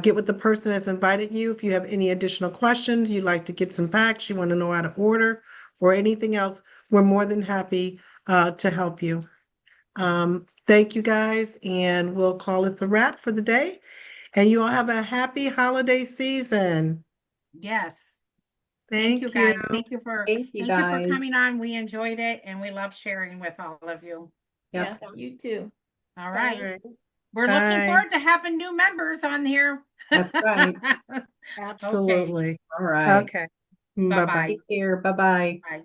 Get with the person that's invited you. If you have any additional questions, you'd like to get some packs, you want to know how to order, or anything else, we're more than happy to help you. Thank you guys, and we'll call this a wrap for the day. And you all have a happy holiday season. Yes. Thank you Thank you. guys. Thank you for Thank you, thank you for guys. coming on. We enjoyed it and we love sharing with all of you. Yep. Yeah, you too. All Thank right. All right. you. We're looking Bye. forward to having new members on here. That's right. Okay. Absolutely. All right. Okay. Bye-bye. Bye-bye. Take care. Bye-bye. Bye.